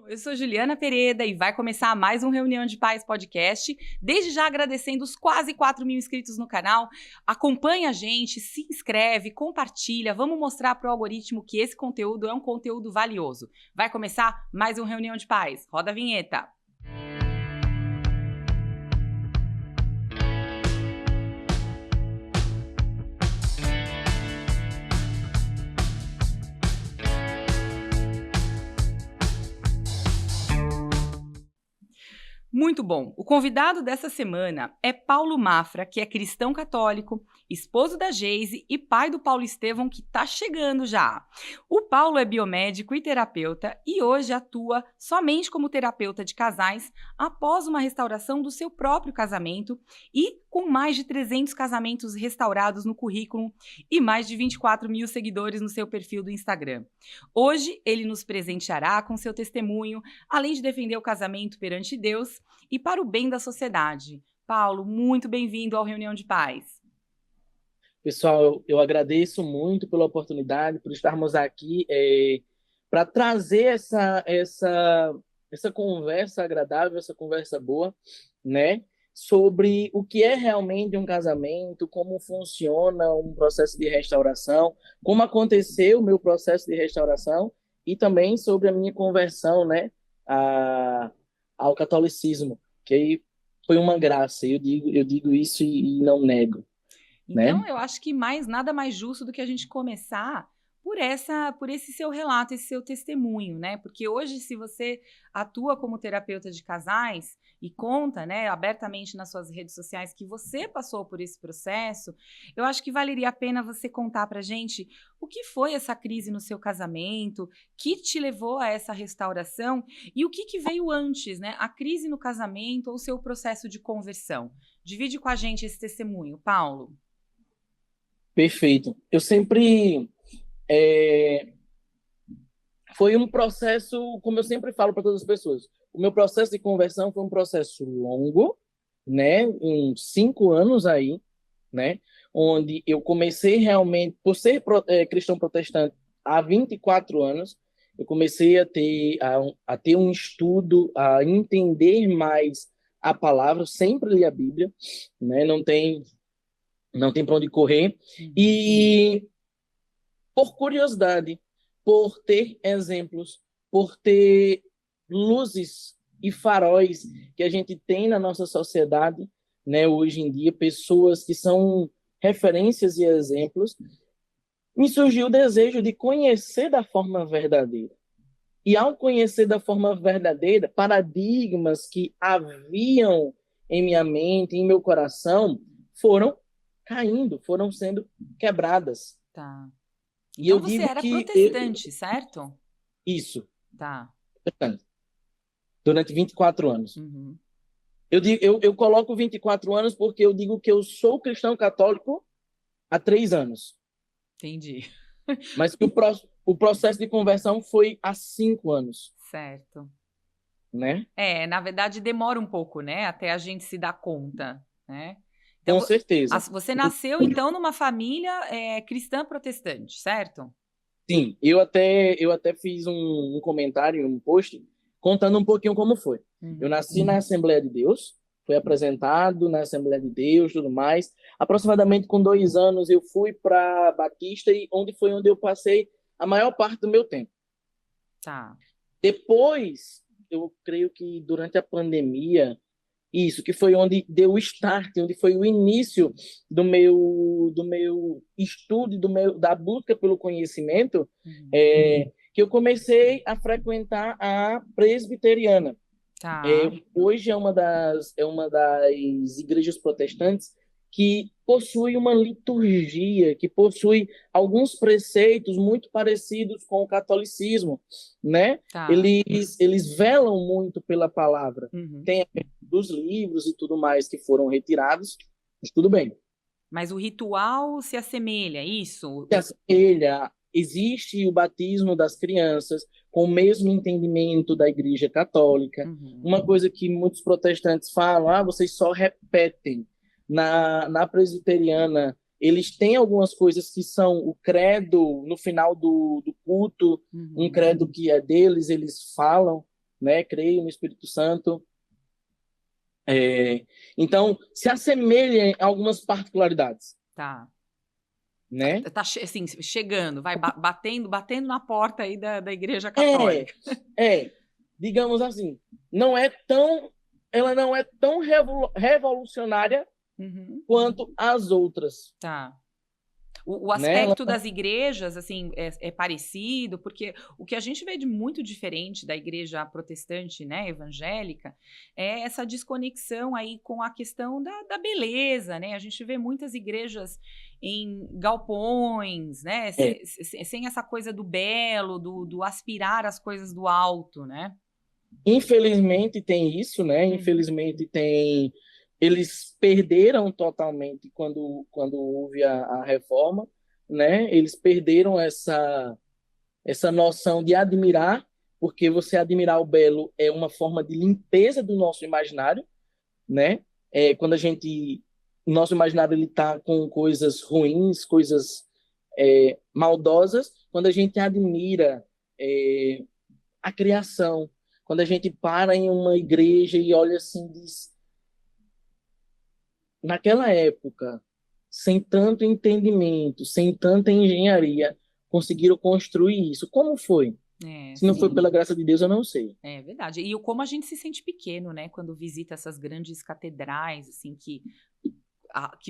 Eu sou Juliana Pereda e vai começar mais um Reunião de Pais podcast. Desde já agradecendo os quase 4.000 inscritos no canal. Acompanha a gente, se inscreve, compartilha. Vamos mostrar para o algoritmo que esse conteúdo é um conteúdo valioso. Vai começar mais um Reunião de Pais. Roda a vinheta. Muito bom. O convidado dessa semana é Paulo Mafra, que é cristão católico, esposo da Geise e pai do Paulo Estevão, que está chegando já. O Paulo é biomédico e terapeuta e hoje atua somente como terapeuta de casais após uma restauração do seu próprio casamento e com mais de 300 casamentos restaurados no currículo e mais de 24.000 seguidores no seu perfil do Instagram. Hoje, ele nos presenteará com seu testemunho, além de defender o casamento perante Deus e para o bem da sociedade. Paulo, muito bem-vindo ao Reunião de Pais. Pessoal, eu agradeço muito pela oportunidade, por estarmos aqui para trazer essa conversa agradável, essa conversa boa, né? Sobre o que é realmente um casamento, como funciona um processo de restauração, como aconteceu o meu processo de restauração e também sobre a minha conversão, né, ao catolicismo, que foi uma graça. Eu digo isso e não nego. Então, Né? eu acho que nada mais justo do que a gente começar por esse seu relato, esse seu testemunho, né? Porque hoje, se você atua como terapeuta de casais e conta, né, abertamente nas suas redes sociais que você passou por esse processo, eu acho que valeria a pena você contar pra gente o que foi essa crise no seu casamento, que te levou a essa restauração e o que veio antes, né? A crise no casamento ou o seu processo de conversão. Divide com a gente esse testemunho, Paulo. Perfeito. Eu sempre... Foi um processo, como eu sempre falo para todas as pessoas, o meu processo de conversão foi um processo longo, né? Uns 5 anos aí, né? Onde eu comecei realmente, por ser cristão protestante há 24 anos, eu comecei a ter um estudo, a entender mais a palavra, eu sempre li a Bíblia, né? Não tem para onde correr. E por curiosidade, por ter exemplos, por ter luzes e faróis que a gente tem na nossa sociedade, né, hoje em dia, pessoas que são referências e exemplos, me surgiu o desejo de conhecer da forma verdadeira. E ao conhecer da forma verdadeira, paradigmas que haviam em minha mente, em meu coração, foram caindo, foram sendo quebradas. Tá. E eu Então você digo era que protestante, certo? Isso. Tá. Durante 24 anos. Uhum. Eu coloco 24 anos porque eu digo que eu sou cristão católico há 3 anos. Entendi. Mas que o processo de conversão foi há 5 anos. Certo. Né? Na verdade demora um pouco, né? Até a gente se dar conta, né? Então, Com certeza. Você nasceu, então, numa família cristã protestante, certo? Sim, eu até fiz um comentário, um post, contando um pouquinho como foi. Uhum. Eu nasci na Assembleia de Deus, fui apresentado na Assembleia de Deus, tudo mais. Aproximadamente com 2 anos eu fui para Batista, onde eu passei a maior parte do meu tempo. Tá. Depois, eu creio que durante a pandemia, isso, que foi onde deu o start, onde foi o início do meu estudo, da busca pelo conhecimento, que eu comecei a frequentar a presbiteriana. Tá. Hoje é uma das igrejas protestantes que possui uma liturgia, que possui alguns preceitos muito parecidos com o catolicismo, né? Tá. Eles velam muito pela palavra. Uhum. Tem dos livros e tudo mais que foram retirados, mas tudo bem. Mas o ritual se assemelha, isso? Se assemelha. Existe o batismo das crianças com o mesmo entendimento da Igreja Católica. Uhum. Uma coisa que muitos protestantes falam, vocês só repetem. Na presbiteriana, eles têm algumas coisas que são o credo no final do culto, um credo que é deles, eles falam, né? Creio no Espírito Santo. Então, se assemelha em algumas particularidades, Tá. né? Tá assim, chegando, vai batendo na porta aí da Igreja É, Católica. digamos assim, ela não é tão revolucionária Uhum. quanto as outras, Tá. O né? aspecto das igrejas, assim, é parecido, porque o que a gente vê de muito diferente da igreja protestante, né, evangélica, é essa desconexão aí com a questão da beleza, né? A gente vê muitas igrejas em galpões, né? É, Sem essa coisa do belo, do aspirar as coisas do alto, né? infelizmente tem isso, né? Uhum. Infelizmente tem. Eles perderam totalmente quando houve a reforma, né? Eles perderam essa noção de admirar, porque você admirar o belo é uma forma de limpeza do nosso imaginário, né? Quando a gente, o nosso imaginário ele está com coisas ruins, coisas maldosas, quando a gente admira é, a criação, quando a gente para em uma igreja e olha assim, diz, naquela época, sem tanto entendimento, sem tanta engenharia, conseguiram construir isso. Como foi? É, Se não foi sim. pela graça de Deus, eu não sei. É verdade. E como a gente se sente pequeno, né, quando visita essas grandes catedrais, assim, que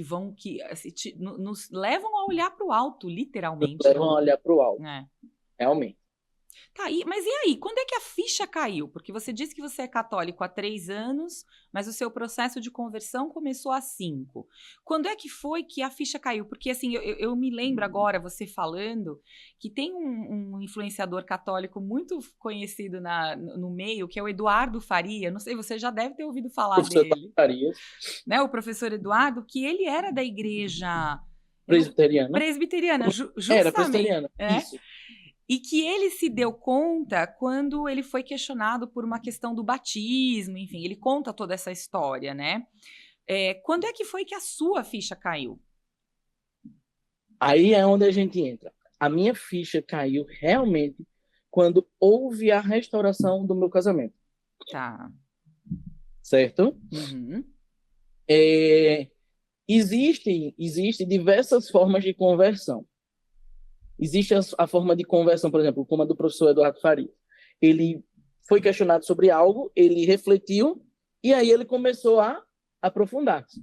vão, que assim, nos levam a olhar para o alto, literalmente, Levam né? a olhar para o alto, É. realmente. Tá, mas e aí? Quando é que a ficha caiu? Porque você disse que você é católico há 3 anos, mas o seu processo de conversão começou há 5. Quando é que foi que a ficha caiu? Porque, assim, eu me lembro agora, você falando, que tem um influenciador católico muito conhecido no meio, que é o Eduardo Faria. Não sei, você já deve ter ouvido falar Professor dele, Farias, né? O professor Eduardo, que ele era da igreja presbiteriana. presbiteriana, Era justamente. presbiteriana, É, isso. e que ele se deu conta quando ele foi questionado por uma questão do batismo, enfim, ele conta toda essa história, né? Quando é que foi que a sua ficha caiu? Aí é onde a gente entra. A minha ficha caiu realmente quando houve a restauração do meu casamento, Tá. certo? Uhum. É, existem diversas formas de conversão. Existe a forma de conversão, por exemplo, como a do professor Eduardo Faria. Ele foi questionado sobre algo, ele refletiu e aí ele começou a aprofundar-se.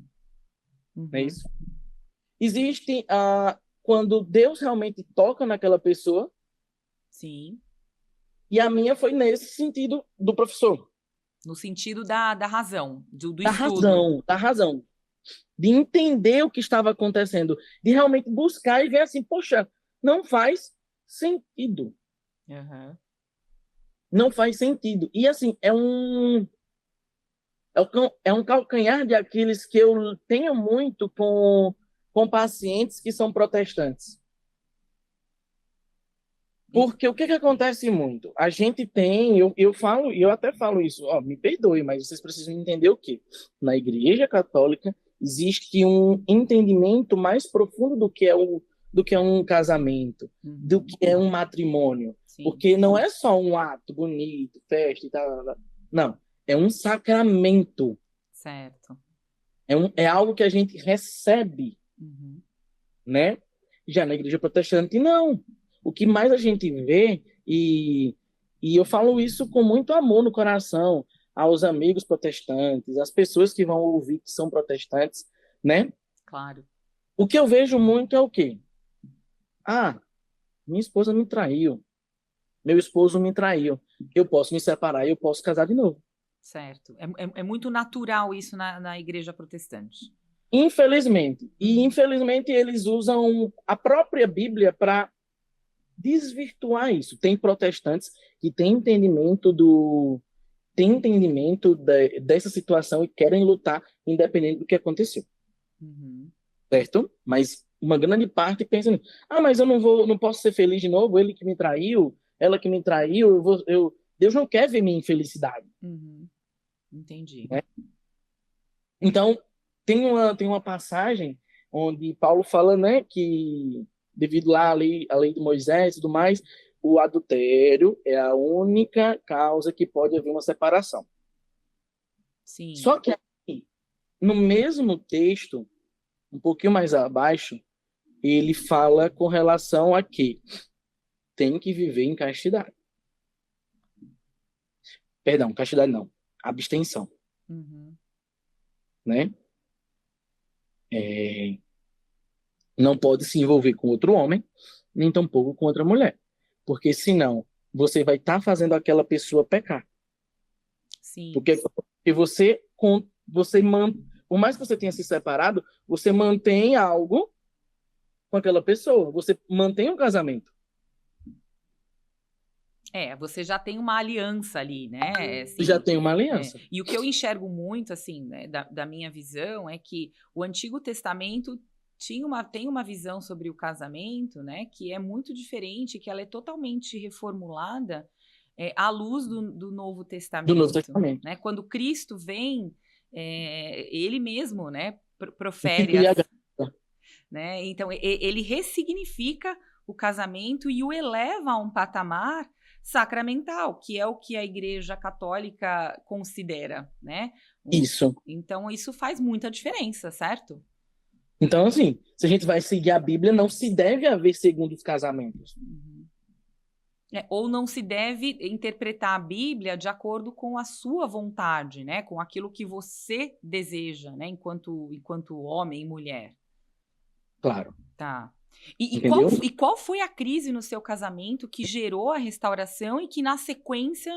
Não é Uhum. isso? Existe quando Deus realmente toca naquela pessoa, Sim. e a minha foi nesse sentido do professor. No sentido da razão, do Da estudo. razão, da razão. De entender o que estava acontecendo, de realmente buscar e ver assim, poxa, não faz sentido. Uhum. Não faz sentido. E assim, é um calcanhar de Aquiles que eu tenho muito com pacientes que são protestantes. Porque o que, que acontece muito? A gente tem, eu falo, e eu até falo isso, ó, me perdoe, mas vocês precisam entender o quê? Na Igreja Católica existe um entendimento mais profundo do que é um casamento, do Uhum. que é um matrimônio. Sim. Porque não é só um ato bonito, festa e tal. Não, é um sacramento. Certo. É algo que a gente recebe, Uhum. né? Já na igreja protestante, não. O que mais a gente vê, e eu falo isso com muito amor no coração, aos amigos protestantes, às pessoas que vão ouvir que são protestantes, né? Claro. O que eu vejo muito é o quê? Ah, minha esposa me traiu, meu esposo me traiu, eu posso me separar e eu posso casar de novo. Certo. É muito natural isso na igreja protestante. Infelizmente. E Uhum. infelizmente eles usam a própria Bíblia para desvirtuar isso. Tem protestantes que têm entendimento dessa situação e querem lutar independente do que aconteceu, Uhum. certo? Mas uma grande parte pensa nisso. Ah, mas eu não posso ser feliz de novo, ele que me traiu, ela que me traiu, Deus não quer ver minha infelicidade, Uhum. Entendi. né? Então, tem uma passagem onde Paulo fala, né, que devido lá à lei de Moisés e tudo mais, o adultério é a única causa que pode haver uma separação. Sim. Só que aqui, no mesmo texto, um pouquinho mais abaixo, ele fala com relação a que tem que viver em castidade. Perdão, castidade não, abstenção, Uhum. né? Não pode se envolver com outro homem, nem tampouco com outra mulher. Porque senão você vai estar fazendo aquela pessoa pecar. Sim. Porque por mais que você tenha se separado, você mantém algo com aquela pessoa. Você mantém o casamento. Você já tem uma aliança ali, né? Assim, Já tem uma aliança. E o que eu enxergo muito, assim, né, da minha visão, é que o Antigo Testamento tem uma visão sobre o casamento, né, que é muito diferente, que ela é totalmente reformulada à luz do Novo Testamento. Do Novo Testamento. Né? Quando Cristo vem, ele mesmo, né, profere né? Então, ele ressignifica o casamento e o eleva a um patamar sacramental, que é o que a Igreja Católica considera, né? Isso. Então, isso faz muita diferença, certo? Então, assim, se a gente vai seguir a Bíblia, não se deve haver segundos casamentos. Uhum. Ou não se deve interpretar a Bíblia de acordo com a sua vontade, né? Com aquilo que você deseja, né? Enquanto homem e mulher. Claro. Tá. E qual foi a crise no seu casamento que gerou a restauração e que, na sequência,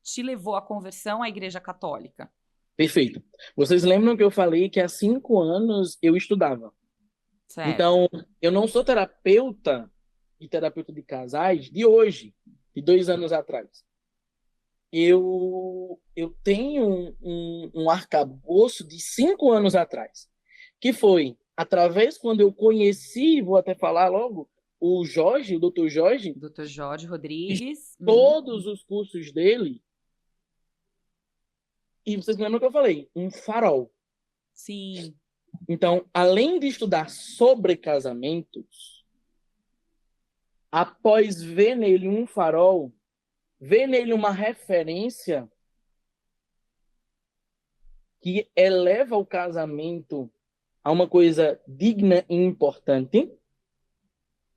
te levou à conversão à Igreja Católica? Perfeito. Vocês lembram que eu falei que há 5 anos eu estudava? Certo. Então, eu não sou terapeuta de casais de hoje, de 2 anos atrás. Eu tenho um arcabouço de 5 anos atrás, que foi através quando eu conheci, vou até falar logo, o Jorge, o Dr. Jorge. Dr. Jorge Rodrigues. Todos os cursos dele. E vocês lembram que eu falei? Um farol. Sim. Então, além de estudar sobre casamentos, após ver nele um farol, ver nele uma referência que eleva o casamento a uma coisa digna e importante,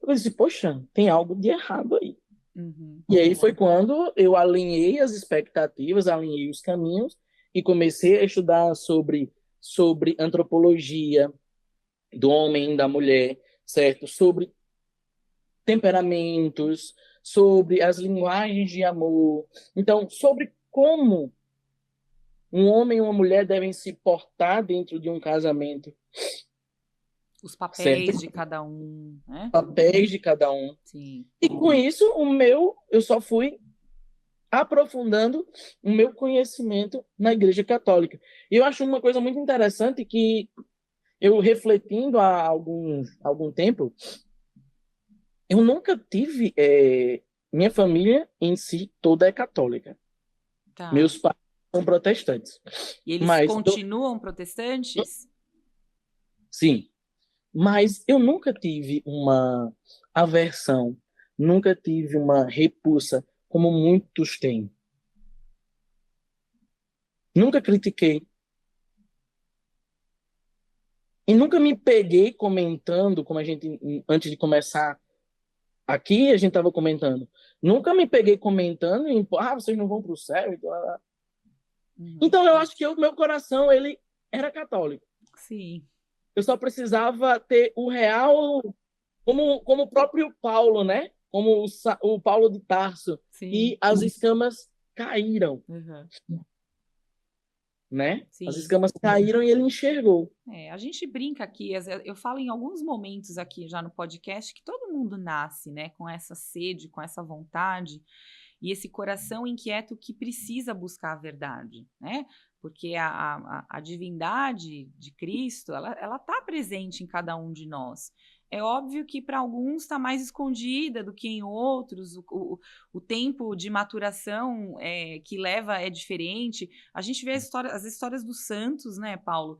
eu disse, poxa, tem algo de errado aí. Uhum. E aí foi quando eu alinhei as expectativas, alinhei os caminhos e comecei a estudar sobre antropologia do homem e da mulher, certo? Sobre temperamentos, sobre as linguagens de amor. Então, sobre como um homem e uma mulher devem se portar dentro de um casamento. Os papéis certo? de cada um, né? Papéis de cada um. Sim. E com isso, eu só fui aprofundando o meu conhecimento na Igreja Católica. E eu acho uma coisa muito interessante que eu refletindo há algum tempo, eu nunca tive... minha família em si toda é católica. Tá. Meus pais são protestantes. E eles continuam protestantes? Sim. Mas eu nunca tive uma aversão, nunca tive uma repulsa, como muitos têm. Nunca critiquei. E nunca me peguei comentando, como a gente, antes de começar aqui, a gente estava comentando. Nunca me peguei comentando em, vocês não vão para o céu. Uhum. Então, eu acho que o meu coração, ele era católico. Sim. Eu só precisava ter o real, como o próprio Paulo, né? Como o Paulo de Tarso. Sim. E as escamas caíram. Uhum. Né? Sim. As escamas caíram e ele enxergou. A gente brinca aqui, eu falo em alguns momentos aqui já no podcast que todo mundo nasce, né, com essa sede, com essa vontade e esse coração inquieto que precisa buscar a verdade, né? Porque a divindade de Cristo, ela está presente em cada um de nós. É óbvio que para alguns está mais escondida do que em outros, o tempo de maturação que leva é diferente. A gente vê as histórias dos santos, né, Paulo?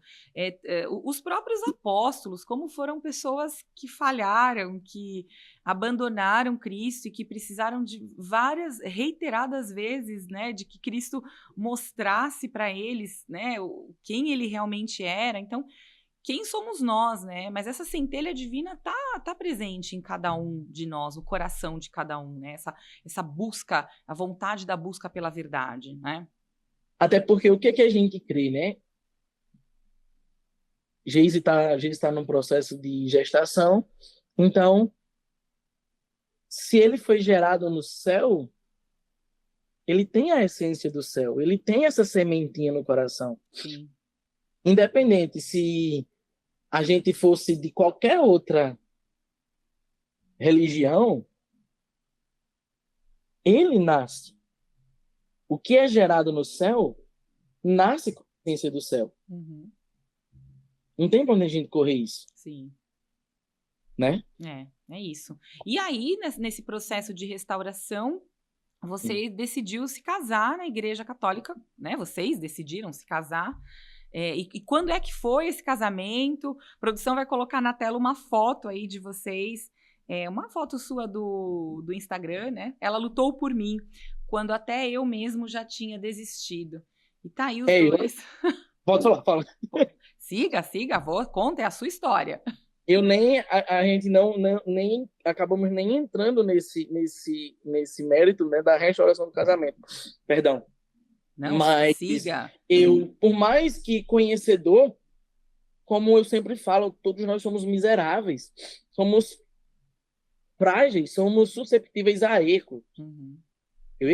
Os próprios apóstolos, como foram pessoas que falharam, que abandonaram Cristo e que precisaram de várias, reiteradas vezes, né, de que Cristo mostrasse para eles, né, quem ele realmente era. Então, quem somos nós, né? Mas essa centelha divina tá presente em cada um de nós, o coração de cada um, né? Essa busca, a vontade da busca pela verdade, né? Até porque o que é que a gente crê, né? Geise está num processo de gestação, então, se ele foi gerado no céu, ele tem a essência do céu, ele tem essa sementinha no coração. Sim. Independente se a gente fosse de qualquer outra religião, ele nasce. O que é gerado no céu, nasce com a essência do céu. Uhum. Não tem pra onde a gente correr isso. Sim. Né? É isso. E aí, nesse processo de restauração, você decidiu se casar na Igreja Católica, né? Vocês decidiram se casar. E quando é que foi esse casamento? A produção vai colocar na tela uma foto aí de vocês, uma foto sua do Instagram, né? Ela lutou por mim, quando até eu mesmo já tinha desistido. E tá aí os dois. Pode falar, fala. Siga, conta, é a sua história. Eu nem, a gente nem acabamos nem entrando nesse mérito, né, da restauração do casamento. Perdão. Não, mas siga. Eu, por mais que conhecedor, como eu sempre falo, todos nós somos miseráveis, somos frágeis, somos susceptíveis a erro. Uhum. Eu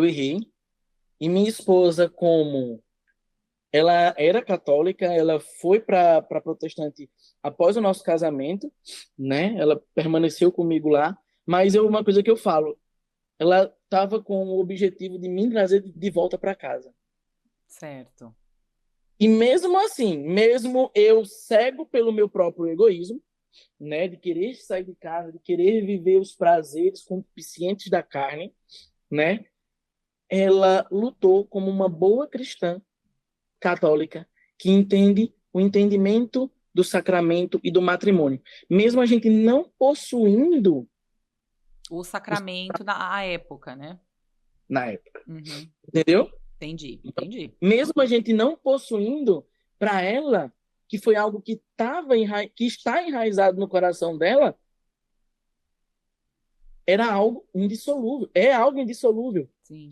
errei. E minha esposa, como ela era católica, ela foi para protestante após o nosso casamento, né? Ela permaneceu comigo lá, mas uma coisa que eu falo, ela estava com o objetivo de me trazer de volta para casa. Certo. E mesmo assim, mesmo eu cego pelo meu próprio egoísmo, né, de querer sair de casa, de querer viver os prazeres conscientes da carne, né? Ela lutou como uma boa cristã católica que entende o entendimento do sacramento e do matrimônio. Mesmo a gente não possuindo o sacramento na época, né? Na época. Uhum. Entendeu? Entendi. Mesmo a gente não possuindo, para ela, que foi algo que está enraizado no coração dela, era algo indissolúvel. É algo indissolúvel. Sim.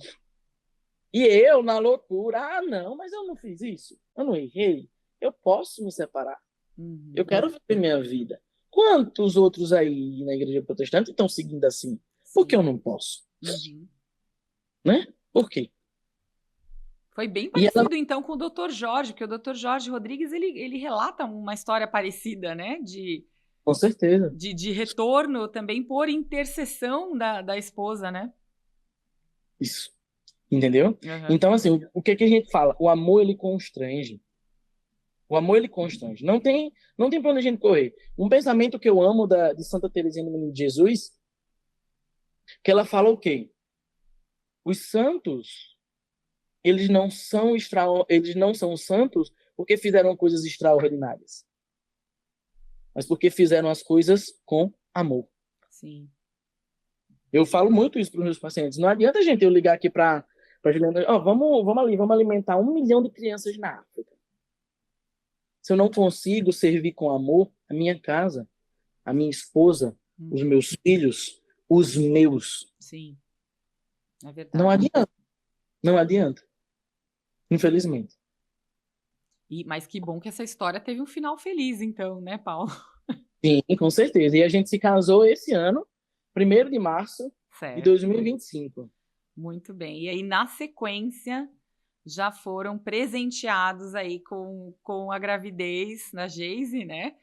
E eu, na loucura, não, mas eu não fiz isso. Eu não errei. Eu posso me separar. Uhum. Eu quero viver minha vida. Quantos outros aí na igreja protestante estão seguindo assim? Por que eu não posso? Uhum. Né? Por quê? Foi bem parecido, então, com o Dr. Jorge, porque o Dr. Jorge Rodrigues, ele relata uma história parecida, né? Com certeza. De retorno também por intercessão da esposa, né? Isso. Entendeu? Uhum. Então, assim, o que a gente fala? O amor, ele constrange. O amor, ele constrange. Não tem pra onde a gente correr. Um pensamento que eu amo de Santa Teresinha do Menino Jesus, que ela fala o quê? Os santos, eles não são santos porque fizeram coisas extraordinárias, mas porque fizeram as coisas com amor. Sim. Eu falo muito isso para os meus pacientes. Não adianta eu ligar aqui para Juliana, vamos ali, vamos alimentar 1 milhão de crianças na África. Se eu não consigo servir com amor a minha casa, a minha esposa, os meus filhos, os meus. Sim. É verdade. Não adianta. Infelizmente. Mas que bom que essa história teve um final feliz, então, né, Paulo? Sim, com certeza. E a gente se casou esse ano, 1º de março de 2025. Muito bem. E aí, na sequência, já foram presenteados aí com a gravidez na Geise, né?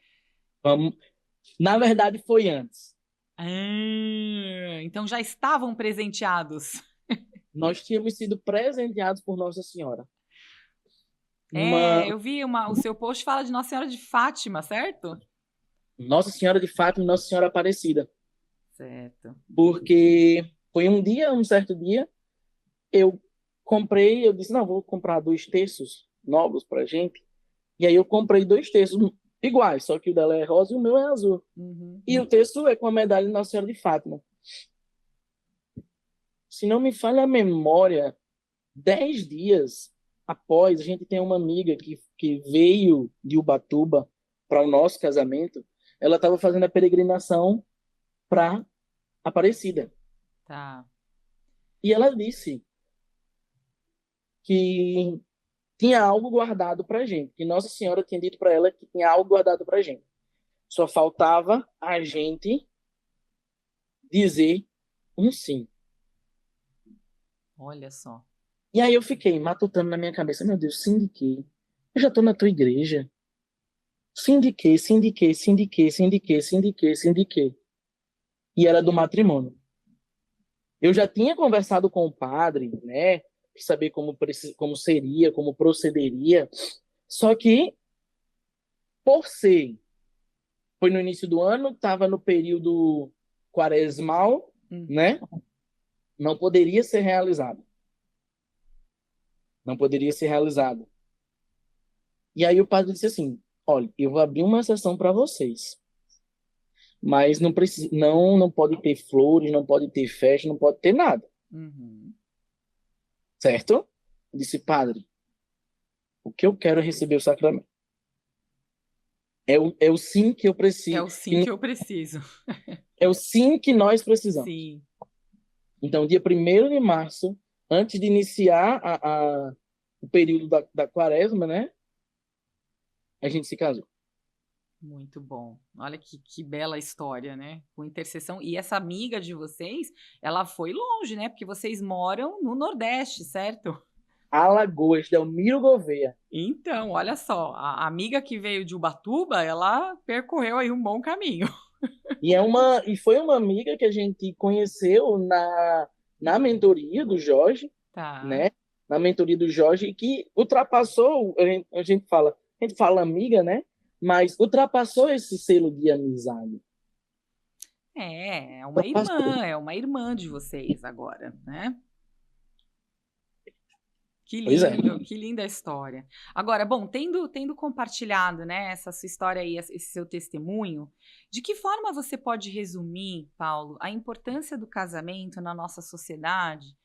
Na verdade, foi antes. Então já estavam presenteados. Nós tínhamos sido presenteados por Nossa Senhora. Eu vi o seu post fala de Nossa Senhora de Fátima, certo? Nossa Senhora de Fátima e Nossa Senhora Aparecida. Certo. Porque foi um certo dia, eu disse, não, vou comprar 2 terços novos pra gente. E aí eu comprei 2 terços. iguais, só que o dela é rosa e o meu é azul. Uhum. E o texto é com a medalha de Nossa Senhora de Fátima. Se não me falha a memória, 10 dias após, a gente tem uma amiga que veio de Ubatuba para o nosso casamento. Ela estava fazendo a peregrinação para Aparecida. Tá. E ela disse que tinha algo guardado para a gente, que Nossa Senhora tinha dito para ela que tinha algo guardado para a gente. Só faltava a gente dizer um sim. Olha só. E aí eu fiquei matutando na minha cabeça, meu Deus, sim de quê? Eu já estou na tua igreja. Sim de quê? Sim de quê? Sim de quê? Sim de quê? Sim de quê? Sim de quê? E era do matrimônio. Eu já tinha conversado com o padre, né? Para saber como seria, como procederia. Só que, por ser, foi no início do ano, estava no período quaresmal, né? Não poderia ser realizado. Não poderia ser realizado. E aí o padre disse assim: olha, eu vou abrir uma sessão para vocês, mas não precisa, não pode ter flores, não pode ter festa, não pode ter nada, Uhum. certo? Eu disse: padre, o que eu quero é receber o sacramento. É o sim que eu É preciso, o sim que eu preciso. é o sim que nós precisamos. Sim. Então, dia 1º de março, antes de iniciar o período da quaresma, né? A gente se casou. Muito bom. Olha que bela história, né? Com intercessão. E essa amiga de vocês, ela foi longe, né? Porque vocês moram no Nordeste, certo? Alagoas, Delmiro Gouveia. Então, olha só, a amiga que veio de Ubatuba, ela percorreu aí um bom caminho. E foi uma amiga que a gente conheceu na mentoria do Jorge, Tá. né? Na mentoria do Jorge, que ultrapassou, a gente fala amiga, né? Mas ultrapassou esse selo de amizade. Ultrapassou. É uma irmã de vocês agora, né? Que Pois é. lindo, que linda história. Agora, bom, tendo compartilhado, né, essa sua história aí, esse seu testemunho, de que forma você pode resumir, Paulo, a importância do casamento na nossa sociedade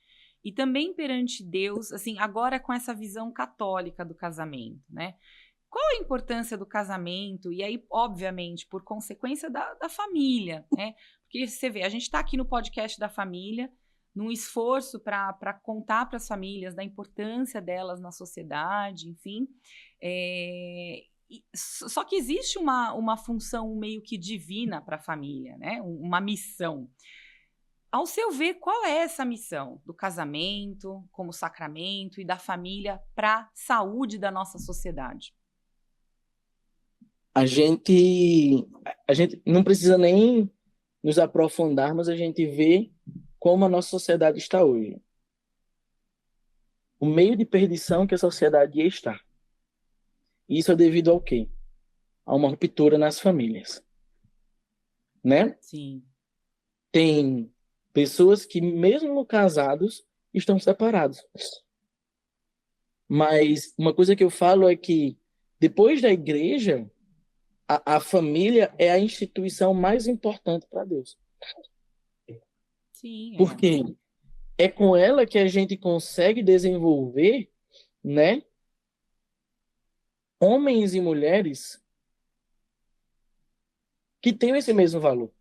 e também perante Deus, assim, agora com essa visão católica do casamento, né? Qual a importância do casamento? E aí, obviamente, por consequência da família, né? Porque você vê, a gente está aqui no podcast da família, num esforço para contar para as famílias da importância delas na sociedade, enfim. Só que existe uma função meio que divina para a família, né? Uma missão. Ao seu ver, qual é essa missão do casamento, como sacramento, e da família para a saúde da nossa sociedade? A gente não precisa nem nos aprofundar, mas a gente vê como a nossa sociedade está hoje. O meio de perdição que a sociedade está. Isso é devido ao quê? A uma ruptura nas famílias, né? Sim. Tem pessoas que, mesmo casados, estão separados. Mas uma coisa que eu falo é que, depois da igreja, a família é a instituição mais importante para Deus. Sim, Porque é com ela que a gente consegue desenvolver, né, homens e mulheres que têm esse mesmo valor.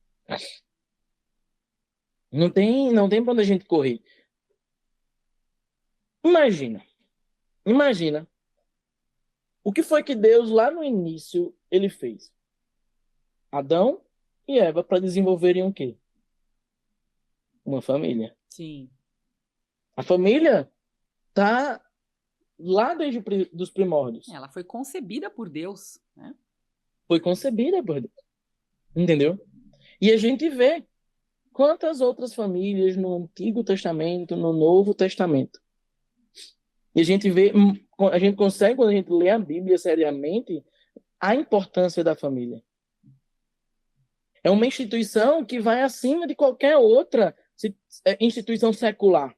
Não tem para onde a gente correr. Imagina. O que foi que Deus, lá no início, ele fez? Adão e Eva para desenvolverem o quê? Uma família. sim. A família tá lá desde os primórdios. Ela foi concebida por Deus, né? Foi concebida por Deus. Entendeu? E a gente vê quantas outras famílias no Antigo Testamento, no Novo Testamento. E a gente vê, a gente consegue, quando a gente lê a Bíblia seriamente, a importância da família. É uma instituição que vai acima de qualquer outra instituição secular.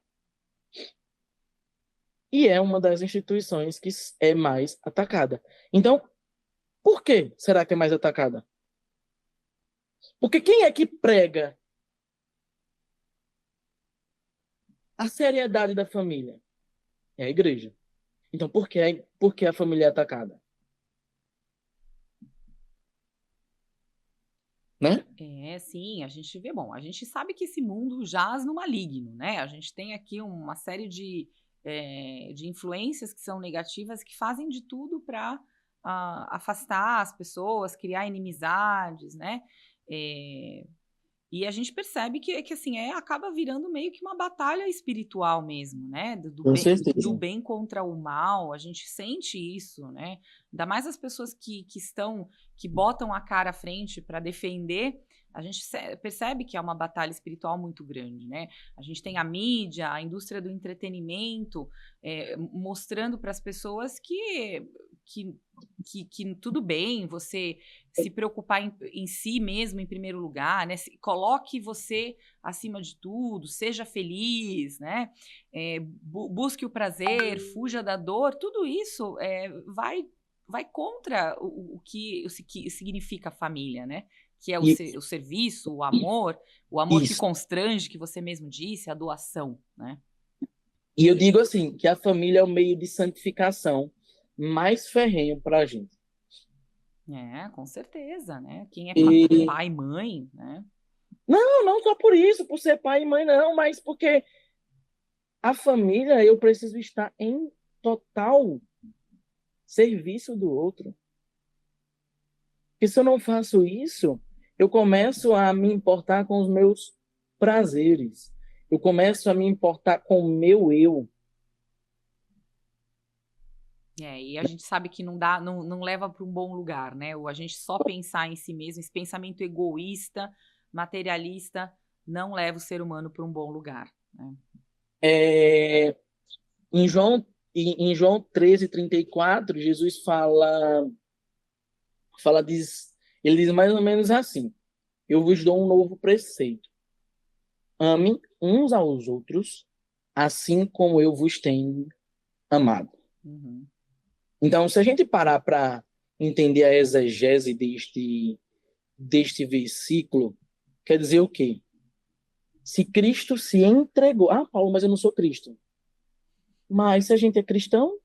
E é uma das instituições que é mais atacada. Então, Por que será que é mais atacada? Porque quem é que prega a seriedade da família? É a igreja. Então, por que a família é atacada? Né? Sim, a gente vê, bom, a gente sabe que esse mundo jaz no maligno, né? A gente tem aqui uma série de influências que são negativas que fazem de tudo para afastar as pessoas, criar inimizades, né? É, e a gente percebe que assim, acaba virando meio que uma batalha espiritual mesmo, né? Com Do certeza. bem contra o mal, a gente sente isso, né? Ainda mais as pessoas que botam a cara à frente para defender, a gente percebe que é uma batalha espiritual muito grande, né? A gente tem a mídia, a indústria do entretenimento, mostrando para as pessoas que tudo bem você se preocupar em si mesmo em primeiro lugar, né? Coloque você acima de tudo, seja feliz, né? Busque o prazer, fuja da dor, tudo isso vai contra o que significa família, né? Que é E, o serviço, o amor que isso. constrange, que você mesmo disse, a doação, né? E eu digo assim, que a família é o meio de santificação mais ferrenho para a gente. Com certeza, né? Quem é E pai, mãe, né? não só por isso, por ser pai e mãe, não, mas porque a família eu preciso estar em total serviço do outro. Porque se eu não faço isso, eu começo a me importar com os meus prazeres. Eu começo a me importar com o meu eu. E a gente sabe que não dá, não leva para um bom lugar, né? Ou a gente só pensar em si mesmo, esse pensamento egoísta, materialista, não leva o ser humano para um bom lugar, né? É, em João, em João 13:34, Jesus diz, ele diz mais ou menos assim: Eu vos dou um novo preceito. Amem uns aos outros, assim como eu vos tenho amado. Uhum. Então, se a gente parar para entender a exegese deste versículo, quer dizer o quê? Se Cristo se entregou. Ah, Paulo, mas eu não sou Cristo. Mas se a gente é cristão,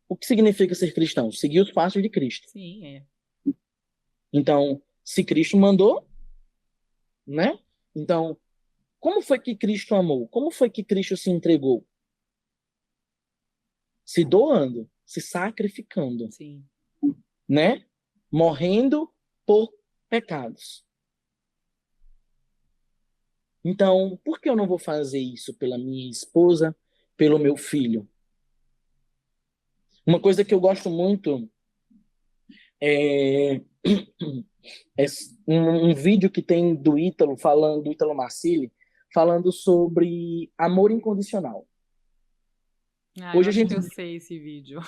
o que significa ser cristão? Seguir os passos de Cristo. Sim, Então, se Cristo mandou, né? Então, como foi que Cristo amou? Como foi que Cristo se entregou? Se doando, se sacrificando, sim. né? Morrendo por pecados. Então, por que eu não vou fazer isso pela minha esposa, pelo meu filho? Uma coisa que eu gosto muito é, é um vídeo que tem do Ítalo Marcilli, falando sobre amor incondicional. Eu Hoje a acho que gente, eu sei esse vídeo.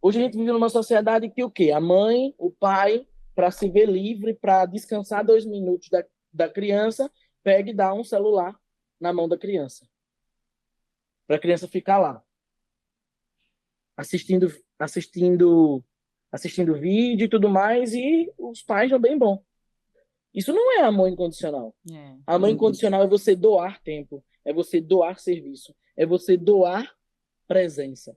hoje a gente vive numa sociedade que o quê? A mãe, o pai, para se ver livre, para descansar 2 minutos da criança, pega e dá um celular na mão da criança. Para a criança ficar lá, assistindo, assistindo, assistindo vídeo e tudo mais, e os pais são bem bom. Isso não é amor incondicional. É. Amor incondicional é você doar tempo, é você doar serviço, é você doar presença.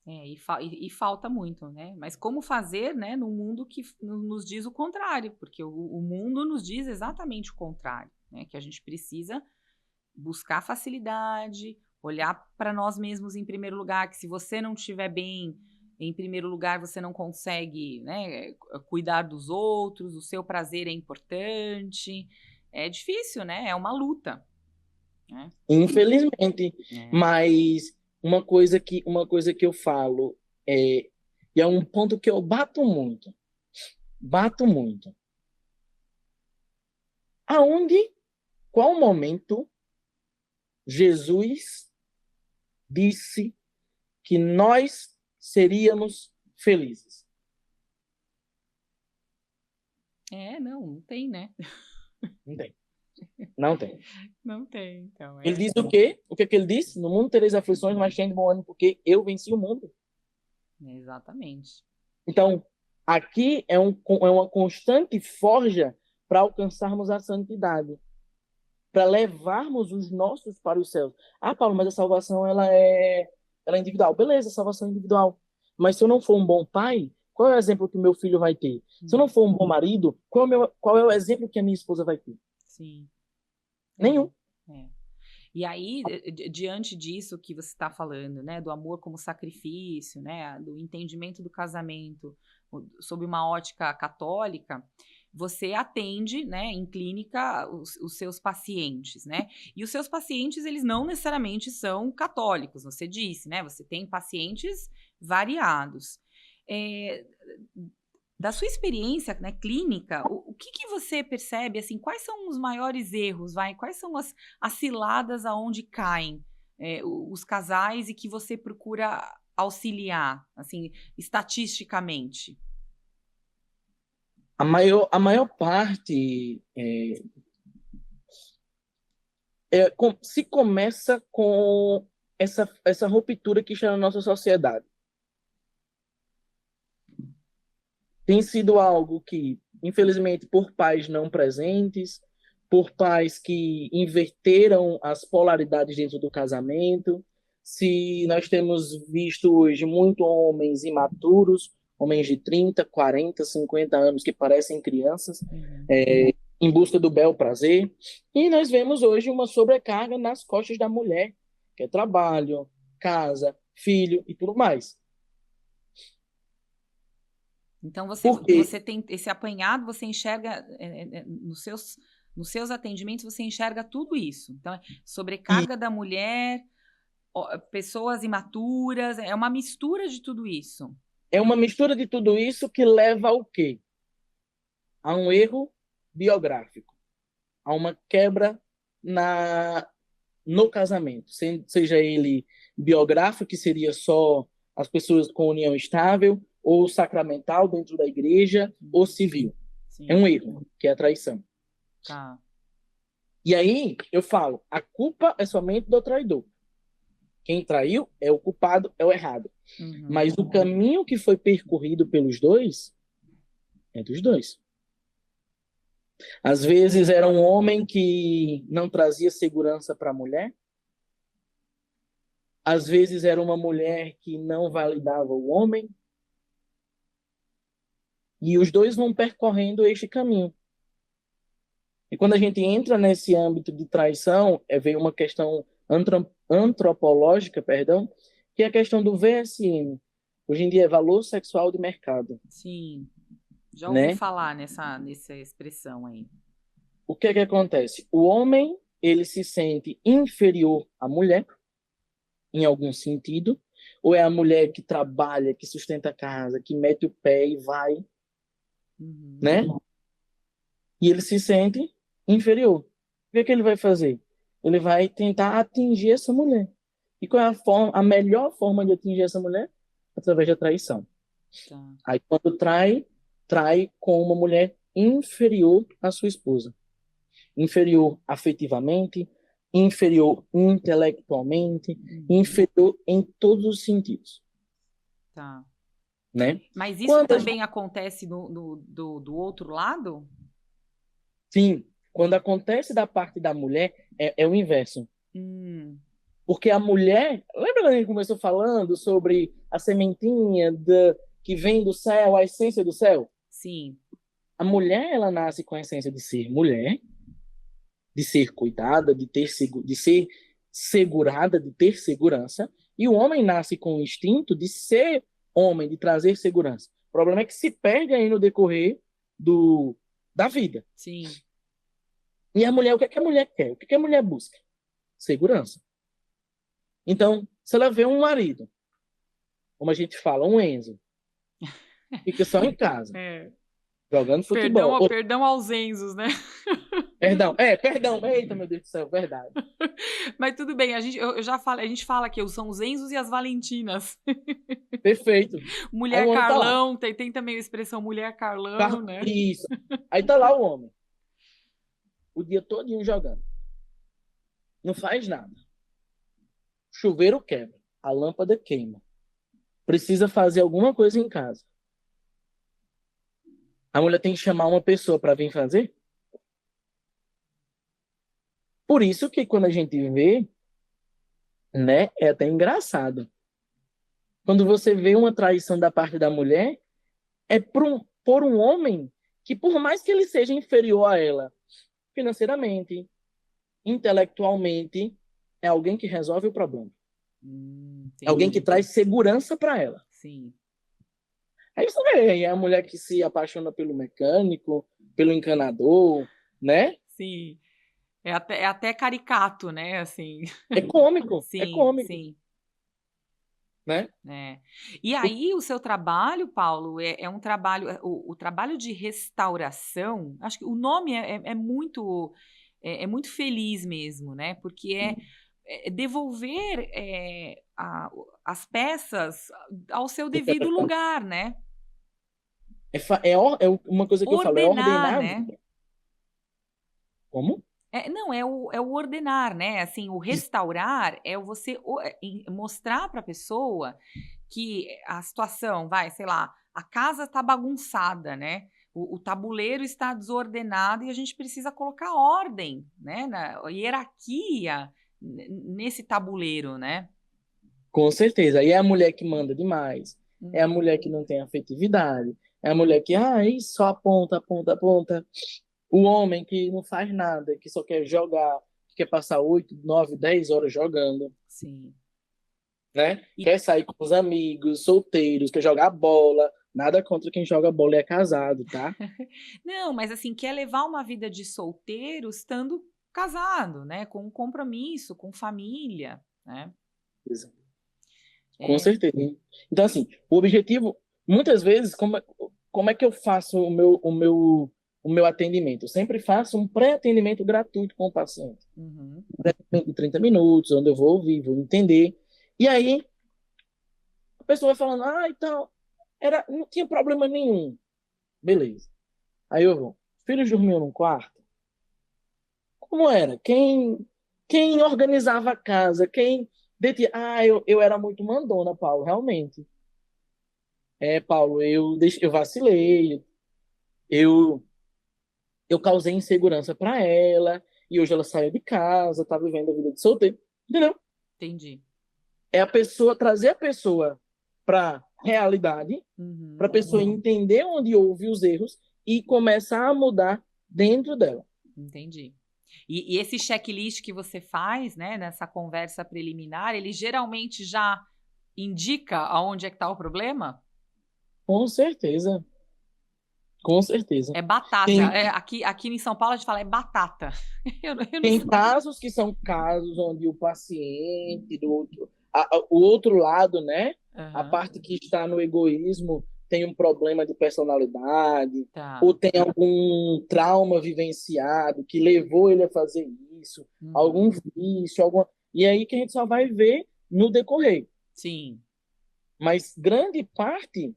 E falta muito, né? Mas como fazer, né, num mundo que nos diz o contrário, porque o mundo nos diz exatamente o contrário, né? Que a gente precisa buscar facilidade, olhar para nós mesmos em primeiro lugar, que se você não estiver bem em primeiro lugar, você não consegue, né, cuidar dos outros, o seu prazer é importante. É difícil, né? É uma luta, né? Infelizmente. É. Mas uma coisa que eu falo é, e é um ponto que eu bato muito. Aonde, qual momento Jesus disse que nós seríamos felizes? Não tem, né? Não tem. Não tem. Não tem, então, Ele diz o quê? O que é que ele disse? No mundo tereis aflições, mas tem de bom ânimo, porque eu venci o mundo. Exatamente. Então, aqui é uma constante forja para alcançarmos a santidade, para levarmos os nossos para os céus. Ah, Paulo, mas a salvação ela é individual. Beleza, a salvação é individual. Mas se eu não for um bom pai, qual é o exemplo que o meu filho vai ter? Se eu não for um bom marido, qual é o exemplo que a minha esposa vai ter? Sim. Nenhum. É. E aí, diante disso que você está falando, né, do amor como sacrifício, né, do entendimento do casamento sob uma ótica católica, você atende, né, em clínica os seus pacientes, né? E os seus pacientes, eles não necessariamente são católicos, você disse, né? Você tem pacientes variados. É, da sua experiência, né, clínica, o que que você percebe, assim, quais são os maiores erros, quais são as ciladas aonde caem os casais e que você procura auxiliar, assim, estatisticamente? A maior parte se começa com essa ruptura que está na nossa sociedade. Tem sido algo que, infelizmente, por pais não presentes, por pais que inverteram as polaridades dentro do casamento, se nós temos visto hoje muito homens imaturos, homens de 30, 40, 50 anos que parecem crianças, em busca do bel prazer, e nós vemos hoje uma sobrecarga nas costas da mulher, que é trabalho, casa, filho e tudo mais. Então Por quê? você tem esse apanhado, você enxerga nos seus atendimentos, você enxerga tudo isso. Então, sobrecarga da mulher, pessoas imaturas, é uma mistura de tudo isso. É uma mistura de tudo isso que leva ao quê? A um erro biográfico, a uma quebra no casamento, seja ele biográfico, que seria só as pessoas com união estável, ou sacramental dentro da igreja, ou civil. Sim. É um erro, que é a traição. Tá. E aí eu falo, a culpa é somente do traidor. Quem traiu é o culpado, é o errado. Mas o caminho que foi percorrido pelos dois é dos dois. Às vezes era um homem que não trazia segurança para a mulher. Às vezes era uma mulher que não validava o homem. E os dois vão percorrendo este caminho. E quando a gente entra nesse âmbito de traição, vem uma questão antropológica, perdão, que é a questão do VSM. Hoje em dia é valor sexual de mercado. Sim. Já ouvi Né? falar nessa expressão aí. O que é que acontece? O homem, ele se sente inferior à mulher, em algum sentido, ou é a mulher que trabalha, que sustenta a casa, que mete o pé e vai, né? E ele se sente inferior. O que é que ele vai fazer? Ele vai tentar atingir essa mulher. E qual é a melhor forma de atingir essa mulher? Através da traição. Tá. Aí quando trai com uma mulher inferior à sua esposa. Inferior afetivamente, inferior intelectualmente, inferior em todos os sentidos. Tá. Né? Mas isso também acontece do outro lado? Sim. Quando acontece da parte da mulher, é o inverso. Porque a mulher... Lembra quando a gente começou falando sobre a sementinha que vem do céu, a essência do céu? Sim. A mulher, ela nasce com a essência de ser mulher, de ser cuidada, de ser segurada, de ter segurança. E o homem nasce com o instinto de ser homem, de trazer segurança. O problema é que se perde aí no decorrer da vida. Sim. E a mulher, o que é que a mulher quer? O que é que a mulher busca? Segurança. Então, se ela vê um marido, como a gente fala, um Enzo, fica só em casa, jogando futebol. Perdão aos Enzos, né? Perdão. Eita, meu Deus do céu, verdade. Mas tudo bem, a gente fala que são os Enzos e as Valentinas. Perfeito. Mulher Carlão, tá tem também a expressão mulher Carlão, né? Isso. Aí tá lá o homem. O dia todinho jogando. Não faz nada. O chuveiro quebra. A lâmpada queima. precisa fazer alguma coisa em casa. A mulher tem que chamar uma pessoa para vir fazer. Por isso que quando a gente vê, né, é até engraçado. Quando você vê uma traição da parte da mulher, é por um homem que, por mais que ele seja inferior a ela, financeiramente, intelectualmente, é alguém que resolve o problema. É alguém que Entendi. traz segurança para ela. Sim. Aí você vê, aí é a mulher que se apaixona pelo mecânico, pelo encanador, né? Sim. É até caricato, né? Assim. É Sim, cômico, sim. né? É. E aí, o seu trabalho, Paulo, é um trabalho, o trabalho de restauração, acho que o nome é muito feliz mesmo, né? Porque é devolver as peças ao seu devido lugar, né? É uma coisa que eu falo, é Ordenar, ordenar a né? vida. Como? Não, é o ordenar, né? Assim, o Isso. restaurar é mostrar para a pessoa que a situação, vai, sei lá, a casa está bagunçada, né? O tabuleiro está desordenado e a gente precisa colocar ordem, né? Na hierarquia nesse tabuleiro, né? Com certeza. E é a mulher que manda demais. É a mulher que Uhum. não tem afetividade. É a mulher que, só aponta, aponta, aponta. O homem que não faz nada, que só quer jogar, que quer passar 8, 9, 10 horas jogando, Sim. né? E Quer sair com os amigos, solteiros, quer jogar bola. Nada contra quem joga bola e é casado, tá? não, mas assim, quer levar uma vida de solteiro estando casado, né? Com um compromisso, com família, né? Com É. certeza. Então, assim, o objetivo, muitas vezes, como é que eu faço o meu atendimento? Eu sempre faço um pré-atendimento gratuito com o paciente. Uhum. Um pré-atendimento de 30 minutos, onde eu vou ouvir, vou entender. E aí, a pessoa vai falando, então, não tinha problema nenhum. Beleza. Aí eu vou. Os filhos dormiam num quarto? Como era? Quem organizava a casa? Quem detinha? Eu era muito mandona, Paulo, realmente. Paulo, eu vacilei, eu, eu causei insegurança para ela, e hoje ela saiu de casa, tá vivendo a vida de solteiro. Entendeu? Entendi. É a pessoa, trazer a pessoa para realidade, para a Uhum. pessoa entender onde houve os erros e começar a mudar dentro dela. Entendi. E esse checklist que você faz, né, nessa conversa preliminar, ele geralmente já indica aonde é que está o problema? Com certeza, com certeza. É batata. Tem, Aqui em São Paulo a gente fala é batata. Eu não tem sei. casos que são casos onde o paciente, o outro lado, né? A Aham, parte que está no egoísmo tem um problema de personalidade, ou tá. tem algum trauma vivenciado que levou ele a fazer isso, algum Uhum. vício, alguma. E aí que a gente só vai ver no decorrer. Sim. Mas grande parte,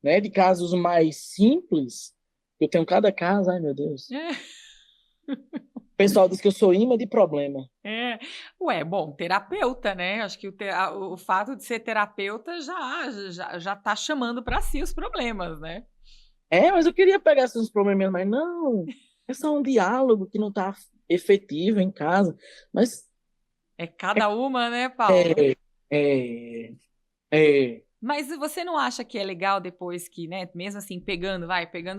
né, de casos mais simples, eu tenho cada caso, ai meu Deus. O pessoal diz que eu sou imã de problema. É. Ué, bom, terapeuta, né? Acho que o fato de ser terapeuta já tá chamando para si os problemas, né? Mas eu queria pegar esses problemas, mas não. É só um diálogo que não está efetivo em casa. Mas É cada uma, né, Paulo? é, é, é. Mas você não acha que é legal depois que, né, mesmo assim, pegando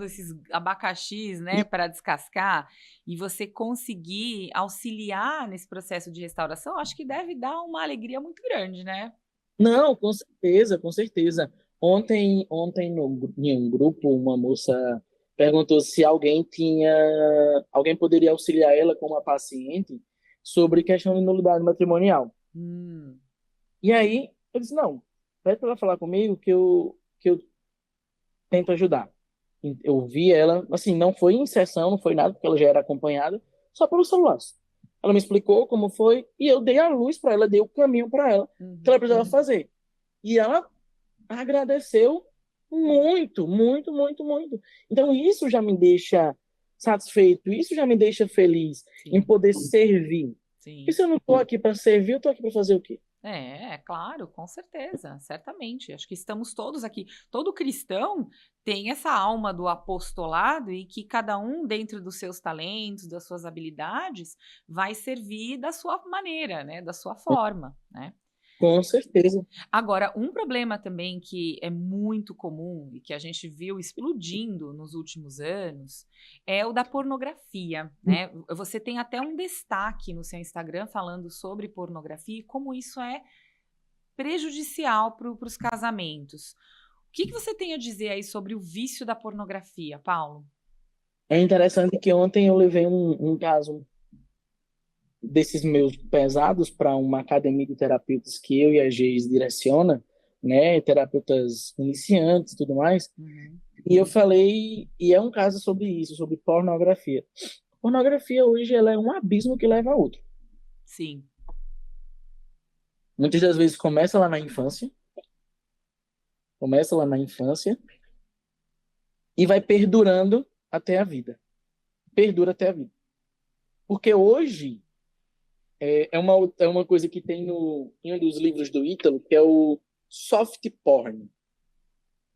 esses abacaxis, né, para descascar, e você conseguir auxiliar nesse processo de restauração, acho que deve dar uma alegria muito grande, né? Não, com certeza, com certeza. Ontem em um grupo, uma moça perguntou se alguém poderia auxiliar ela como uma paciente sobre questão de nulidade matrimonial. Hum, E aí, eu disse, não, pede para ela falar comigo que eu tento ajudar. Eu vi ela, assim, não foi em sessão, não foi nada, porque ela já era acompanhada, só pelo celular. Ela me explicou como foi e eu dei a luz para ela, dei o caminho para ela que uhum. ela precisava fazer. E ela agradeceu muito, muito, muito, muito. Então isso já me deixa satisfeito, isso já me deixa feliz em Sim, poder servir. E sim. se eu não estou aqui para servir, eu estou aqui para fazer o quê? Claro, com certeza, certamente. Acho que estamos todos aqui. Todo cristão tem essa alma do apostolado e que cada um, dentro dos seus talentos, das suas habilidades, vai servir da sua maneira, né? Da sua forma, né? Com certeza. Agora, um problema também que é muito comum e que a gente viu explodindo nos últimos anos é o da pornografia, né? Você tem até um destaque no seu Instagram falando sobre pornografia e como isso é prejudicial para os casamentos. O que você tem a dizer aí sobre o vício da pornografia, Paulo? É interessante que ontem eu levei um caso desses meus pesados para uma academia de terapeutas que eu e a Geis direciona, né, terapeutas iniciantes e tudo mais, e eu falei, e é um caso sobre isso, sobre pornografia. Pornografia hoje ela é um abismo que leva a outro. Sim. Muitas das vezes começa lá na infância e vai perdurando até a vida. Perdura até a vida. Porque hoje é uma coisa que tem em um dos livros do Ítalo, que é o soft porn.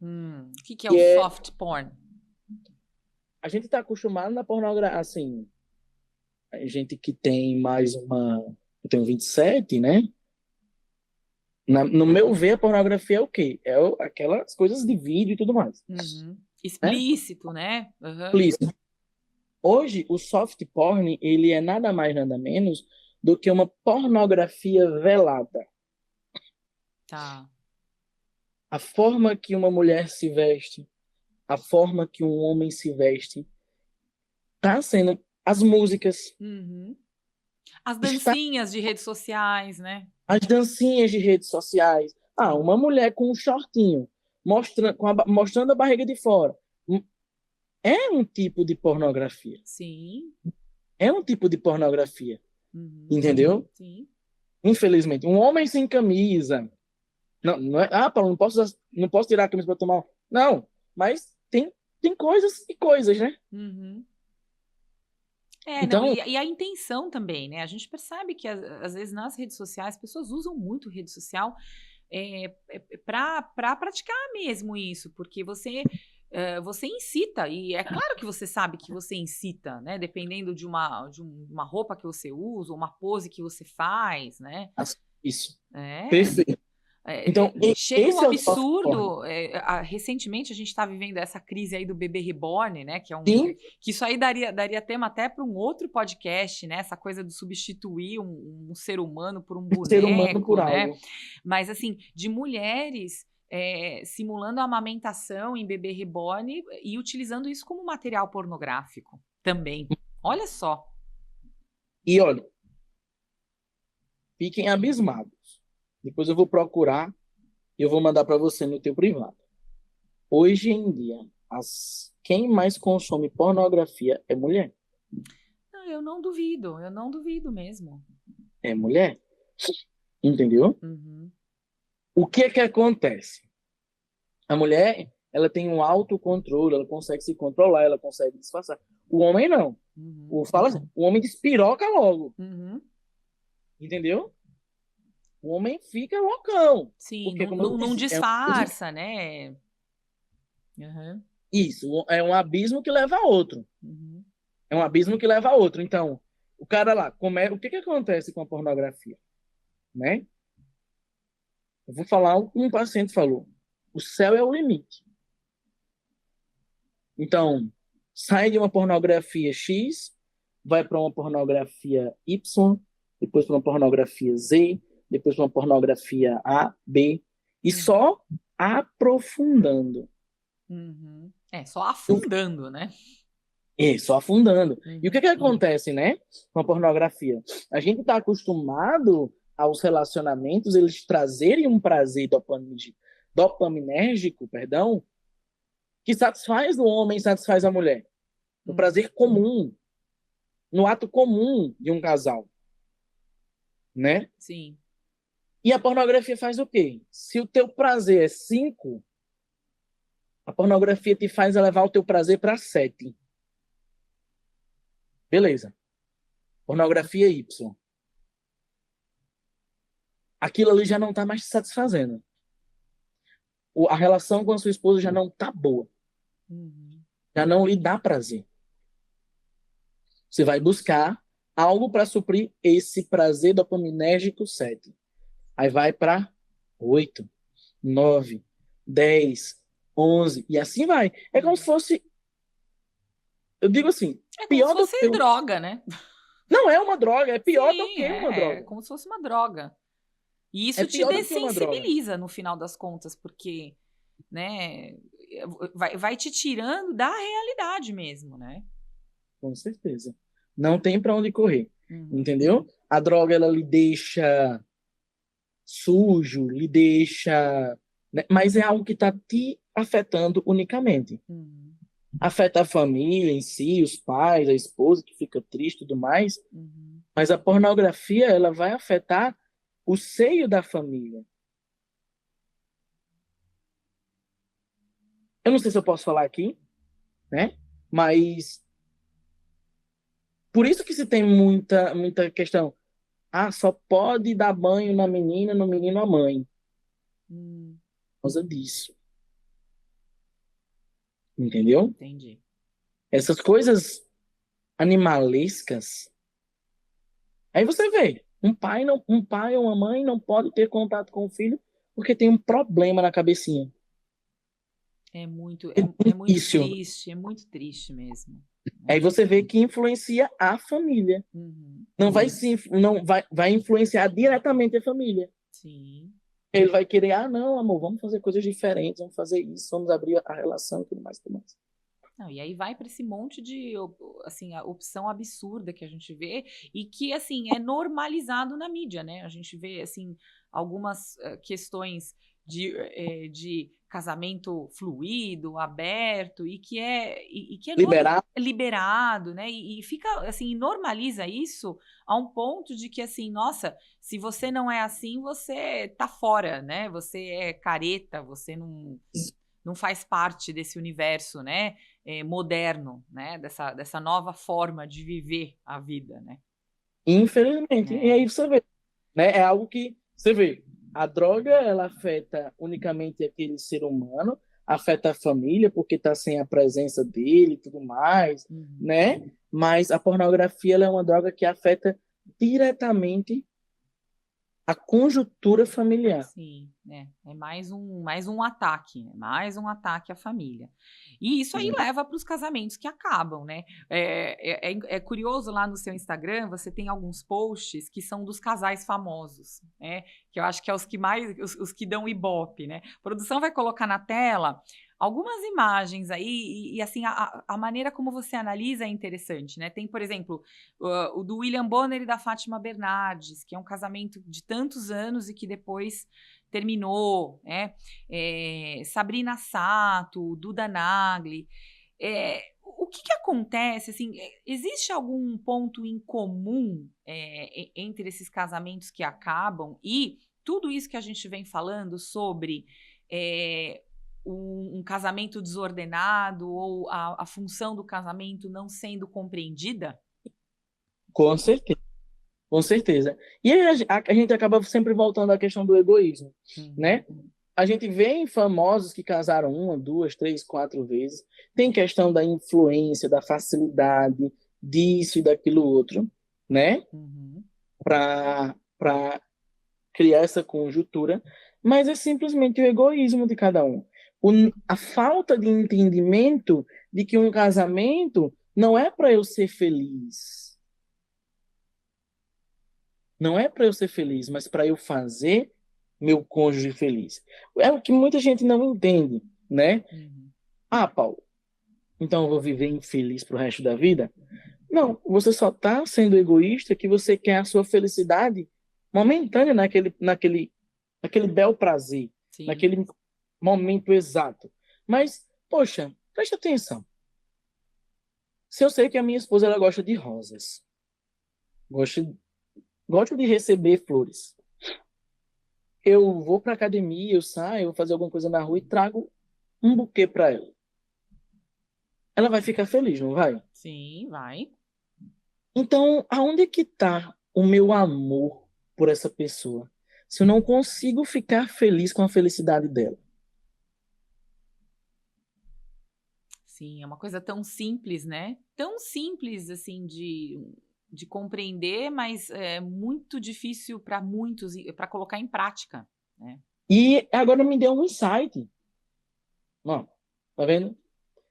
O que é o soft porn? A gente está acostumado na pornografia, assim, a gente que tem mais uma... Eu tenho 27, né? No meu ver, a pornografia é o quê? Aquelas coisas de vídeo e tudo mais. Explícito, né? Explícito. Hoje, o soft porn, ele é nada mais, nada menos do que uma pornografia velada. Tá. A forma que uma mulher se veste, a forma que um homem se veste, tá sendo as músicas. As dancinhas de redes sociais, né? As dancinhas de redes sociais. Uma mulher com um shortinho, mostrando a barriga de fora. É um tipo de pornografia. Sim. É um tipo de pornografia. Entendeu? Sim. Infelizmente. Um homem sem camisa. Não é. Paulo, não posso tirar a camisa para tomar. Não, mas tem coisas e coisas, né? Então... e a intenção também, né? A gente percebe que, às vezes, nas redes sociais, as pessoas usam muito rede social para praticar mesmo isso, porque você incita, e é claro que você sabe que você incita, né? Dependendo de uma roupa que você usa, uma pose que você faz, né? Isso. Perfeito. Então, chega um absurdo. Recentemente a gente está vivendo essa crise aí do bebê reborn, né? Que isso aí daria tema até para um outro podcast, né? Essa coisa de substituir um ser humano por um boneco, ser humano por né? algo. Mas assim, de mulheres simulando a amamentação em bebê reborn e utilizando isso como material pornográfico também. Olha só. E olha, fiquem abismados. Depois eu vou procurar e eu vou mandar para você no teu privado. Hoje em dia, quem mais consome pornografia é mulher. Não, eu não duvido mesmo. É mulher. Entendeu? O que é que acontece? A mulher, ela tem um autocontrole, ela consegue se controlar, ela consegue disfarçar. O homem não. O homem despiroca logo. Entendeu? O homem fica loucão. Sim, porque, não disfarça, né? Isso, é um abismo que leva a outro. É um abismo que leva a outro. Então, o cara lá, o que acontece com a pornografia? Né? Eu vou falar o que um paciente falou. O céu é o limite. Então, sai de uma pornografia X, vai para uma pornografia Y, depois para uma pornografia Z, depois uma pornografia A, B, e só aprofundando. Só afundando, né? Só afundando. E o que acontece, né, com a pornografia? A gente está acostumado aos relacionamentos, eles trazerem um prazer dopaminérgico, que satisfaz o homem, satisfaz a mulher. O prazer comum, no ato comum de um casal. Né? Sim. E a pornografia faz o quê? Se o teu prazer é 5, a pornografia te faz elevar o teu prazer para 7. Beleza. Pornografia Y. aquilo ali já não está mais te satisfazendo. A relação com a sua esposa já não está boa. Uhum. Já não lhe dá prazer. Você vai buscar algo para suprir esse prazer dopaminérgico 7. Aí vai para 8, 9, 10, 11 e assim vai. É como se fosse, eu digo assim, É como se pior do que fosse droga, né? não é uma droga, é pior do Sim, que uma é droga. como se fosse uma droga. E É isso te pior do que uma droga. dessensibiliza no final das contas, porque, né, vai te tirando da realidade mesmo, né? Com certeza. Não tem para onde correr. Uhum, Entendeu? A droga ela lhe deixa sujo, lhe deixa, né? Mas é algo que está te afetando unicamente. uhum, Afeta a família em si, os pais, a esposa que fica triste e tudo mais, uhum. mas a pornografia ela vai afetar o seio da família. Eu não sei se eu posso falar aqui, né? Mas por isso que se tem muita questão. Ah, só pode dar banho na menina, no menino a mãe. Hum, Por causa disso. Entendeu? entendi. Essas coisas animalescas. Aí você vê, um pai ou uma mãe não pode ter contato com o filho porque tem um problema na cabecinha. É, Isso. é muito triste mesmo. Aí você vê que influencia a família. Uhum, Não vai vai influenciar diretamente a família. sim. Ele vai querer, ah, não, amor, vamos fazer coisas diferentes, vamos fazer isso, vamos abrir a relação e tudo mais, tudo mais. Não, e aí vai para esse monte de, assim, a opção absurda que a gente vê e que, assim, é normalizado na mídia, né? A gente vê, assim, algumas questões de casamento fluido, aberto e que é Liberar, liberado, né? E fica, assim, normaliza isso a um ponto de que, assim, nossa, se você não é assim, você tá fora, né? Você é careta, você não faz parte desse universo, né, moderno, né, dessa nova forma de viver a vida, né? infelizmente. E É. aí você vê, né? É algo que você vê. A droga, ela afeta unicamente aquele ser humano, afeta a família, porque está sem a presença dele e tudo mais, Uhum. né? Mas a pornografia, ela é uma droga que afeta diretamente a conjuntura familiar. Sim, é mais um ataque, mais um ataque à família. E isso aí leva para os casamentos que acabam, né? É curioso lá no seu Instagram, você tem alguns posts que são dos casais famosos, né? Que eu acho que é os que mais, os que dão ibope, né? A produção vai colocar na tela algumas imagens aí, assim, a maneira como você analisa é interessante, né? Tem, por exemplo, o do William Bonner e da Fátima Bernardes, que é um casamento de tantos anos e que depois terminou, né? Sabrina Sato, Duda Nagli. O que acontece, assim, existe algum ponto em comum entre esses casamentos que acabam e tudo isso que a gente vem falando sobre um casamento desordenado ou a função do casamento não sendo compreendida? Com certeza, com certeza. E aí a gente acaba sempre voltando à questão do egoísmo, Uhum, né? A gente vê em famosos que casaram uma, duas, três, quatro vezes. Tem questão da influência, da facilidade, disso e daquilo outro, né? uhum. Para criar essa conjuntura, mas é simplesmente o egoísmo de cada um. A falta de entendimento de que um casamento não é para eu ser feliz. Não é para eu ser feliz, mas para eu fazer meu cônjuge feliz. É o que muita gente não entende, né? Uhum. Ah, Paulo, então eu vou viver infeliz pro resto da vida? Não, você só está sendo egoísta que você quer a sua felicidade momentânea naquele bel prazer, Sim. naquele momento exato. Mas, poxa, preste atenção. Se eu sei que a minha esposa ela gosta de rosas, gosta, gosta de receber flores, eu vou para academia, eu saio, vou fazer alguma coisa na rua e trago um buquê para ela. Ela vai ficar feliz, não vai? Sim, vai. Então, aonde é que está o meu amor por essa pessoa? se eu não consigo ficar feliz com a felicidade dela? Sim, é uma coisa tão simples, né? Tão simples, assim, de compreender, mas é muito difícil para muitos, para colocar em prática, né? E agora me deu um insight. Ó, tá vendo?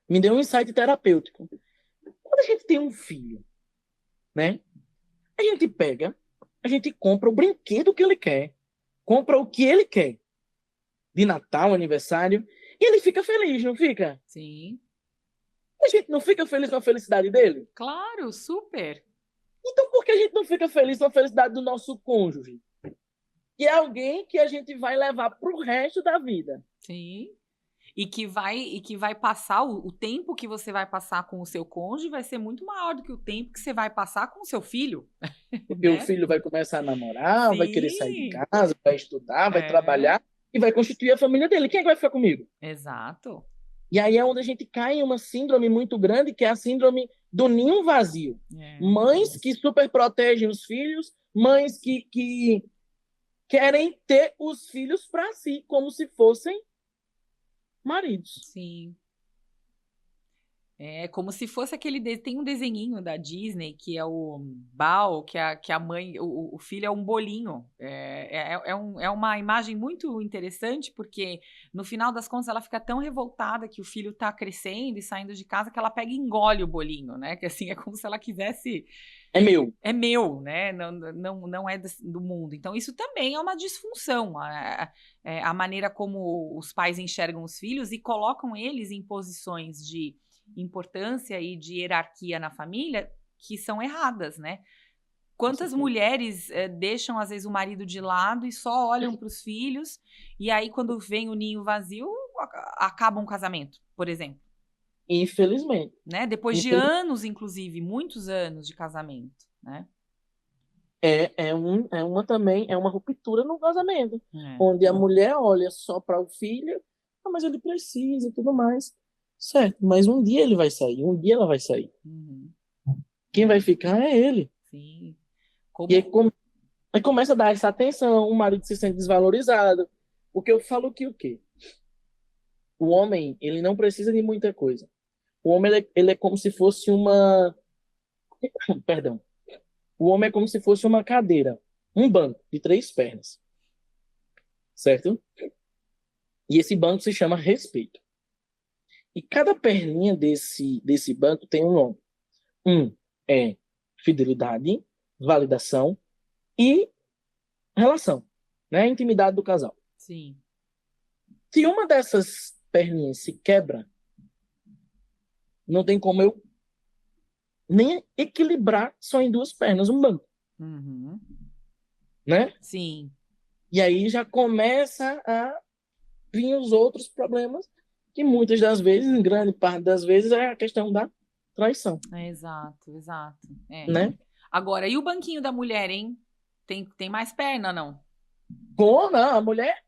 Me deu um insight terapêutico. Quando a gente tem um filho, né? A gente pega, a gente compra o brinquedo que ele quer, compra o que ele quer, de Natal, aniversário, e ele fica feliz, não fica? Sim, A gente não fica feliz com a felicidade dele? claro, super. Então por que a gente não fica feliz com a felicidade do nosso cônjuge? Que é alguém que a gente vai levar pro resto da vida. Sim. E que vai passar o tempo que você vai passar com o seu cônjuge vai ser muito maior do que o tempo que você vai passar com o seu filho, Porque o né? filho vai começar a namorar, vai querer sair de Sim, casa, vai estudar, vai é, trabalhar e vai constituir a família dele. Quem é que vai ficar comigo? exato. E aí é onde a gente cai em uma síndrome muito grande, que é a síndrome do ninho vazio. É, Mães que super protegem os filhos, mães que querem ter os filhos para si, como se fossem maridos. sim. É como se fosse aquele. Tem um desenhinho da Disney que é o Bao, que a mãe. O filho é um bolinho. É uma imagem muito interessante, porque no final das contas ela fica tão revoltada que o filho tá crescendo e saindo de casa que ela pega e engole o bolinho, né? Que assim é como se ela quisesse. É meu. É meu, né? Não é do mundo. Então, isso também é uma disfunção. A maneira como os pais enxergam os filhos e colocam eles em posições de importância e de hierarquia na família que são erradas, né? Com Quantas certeza. mulheres deixam, às vezes, o marido de lado e só olham para os filhos, e aí, quando vem o ninho vazio, acaba um casamento, por exemplo, Infelizmente. né? Depois de Infelizmente. anos, inclusive, muitos anos de casamento, né? É uma também, é uma ruptura no casamento, É. onde a mulher olha só para o filho, ah, mas ele precisa e tudo mais. Certo, mas um dia ele vai sair, um dia ela vai sair. Uhum. Quem vai ficar é ele. Sim. E aí, Como. aí começa a dar essa atenção, o marido se sente desvalorizado. Porque eu falo que o quê? O homem, ele não precisa de muita coisa. O homem, ele é como se fosse uma... Perdão. O homem é como se fosse uma cadeira, um banco de 3 pernas, certo? E esse banco se chama respeito. E cada perninha desse banco tem um nome. Um é fidelidade, validação e relação, né? Intimidade do casal. Sim. Se uma dessas perninhas se quebra, não tem como eu nem equilibrar só em 2 pernas um banco, Uhum. né? Sim. E aí já começa a vir os outros problemas, que muitas das vezes, em grande parte das vezes, é a questão da traição, Exato, exato. É. né? Agora, e o banquinho da mulher, hein? Tem mais perna, não? Pô, não, a mulher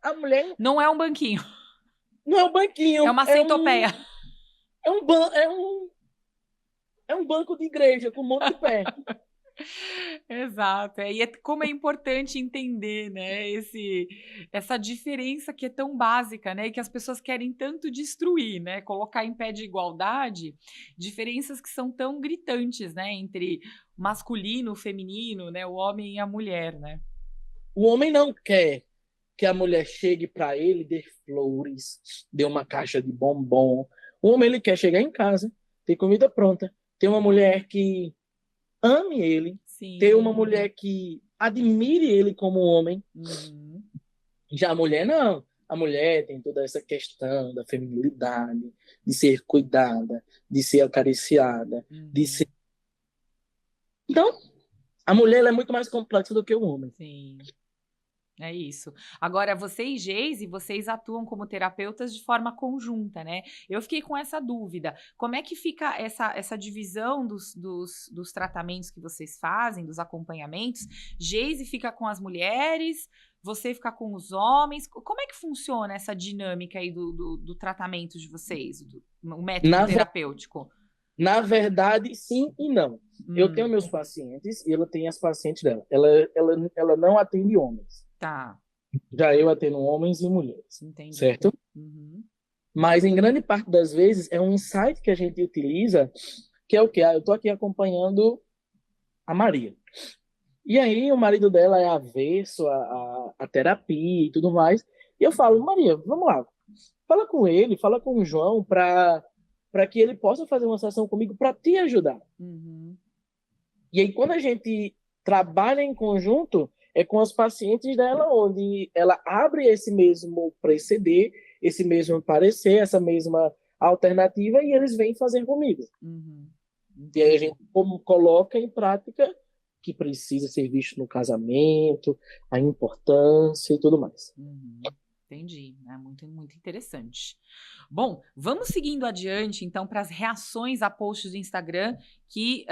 Não é um banquinho, não é um é banquinho, uma centopeia. é um banco de igreja com um monte de pé. Exato. E como é importante entender, né, essa diferença que é tão básica, né, e que as pessoas querem tanto destruir, né, colocar em pé de igualdade, diferenças que são tão gritantes, né, entre masculino, feminino, né, o homem e a mulher, né? O homem não quer que a mulher chegue para ele, dê flores, dê uma caixa de bombom. O homem ele quer chegar em casa, ter comida pronta, ter uma mulher que ame ele, ter Sim. uma mulher que admire ele como homem. Uhum. Já a mulher não. A mulher tem toda essa questão da feminilidade, de ser cuidada, de ser acariciada, de Uhum. ser. Então, a mulher ela é muito mais complexa do que o homem. Sim. É isso. Agora, você e Geise, vocês atuam como terapeutas de forma conjunta, né? Eu fiquei com essa dúvida. Como é que fica essa divisão dos tratamentos que vocês fazem, dos acompanhamentos? Geise fica com as mulheres, você fica com os homens. Como é que funciona essa dinâmica aí do tratamento de vocês, o método Na, ver- terapêutico? na verdade, sim e não. Eu tenho Hum, meus pacientes e ela tem as pacientes dela. Ela não atende homens. tá. Já eu atendo homens e mulheres, Entendi. certo? Uhum. Mas em grande parte das vezes é um insight que a gente utiliza, que é o quê? Eu estou aqui acompanhando a Maria. E aí o marido dela é avesso à terapia e tudo mais. E eu falo, Maria, vamos lá, fala com ele, fala com o João para que ele possa fazer uma sessão comigo para te ajudar. Uhum. E aí quando a gente trabalha em conjunto, é com os pacientes dela, onde ela abre esse mesmo proceder, esse mesmo parecer, essa mesma alternativa, e eles vêm fazer comigo. Uhum. E aí a gente coloca em prática que precisa ser visto no casamento, a importância e tudo mais. Uhum. Entendi, é muito, muito interessante. Bom, vamos seguindo adiante, então, para as reações a posts do Instagram que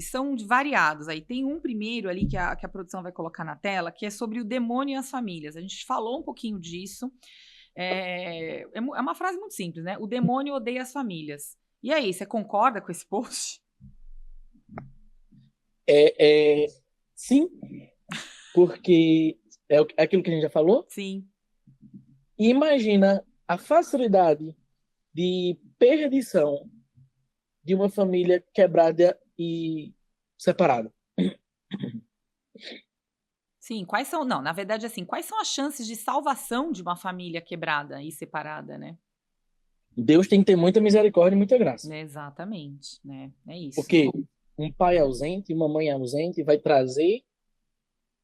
são variados. Aí tem um primeiro ali que a produção vai colocar na tela, que é sobre o demônio e as famílias. A gente falou um pouquinho disso. É uma frase muito simples, né? O demônio odeia as famílias. E aí, você concorda com esse post? Sim, porque é aquilo que a gente já falou. Sim. E imagina a facilidade de perdição de uma família quebrada e separada. Sim, quais são. Não, na verdade, assim, quais são as chances de salvação de uma família quebrada e separada, né? Deus tem que ter muita misericórdia e muita graça. Exatamente, né? É isso. Porque um pai ausente, uma mãe ausente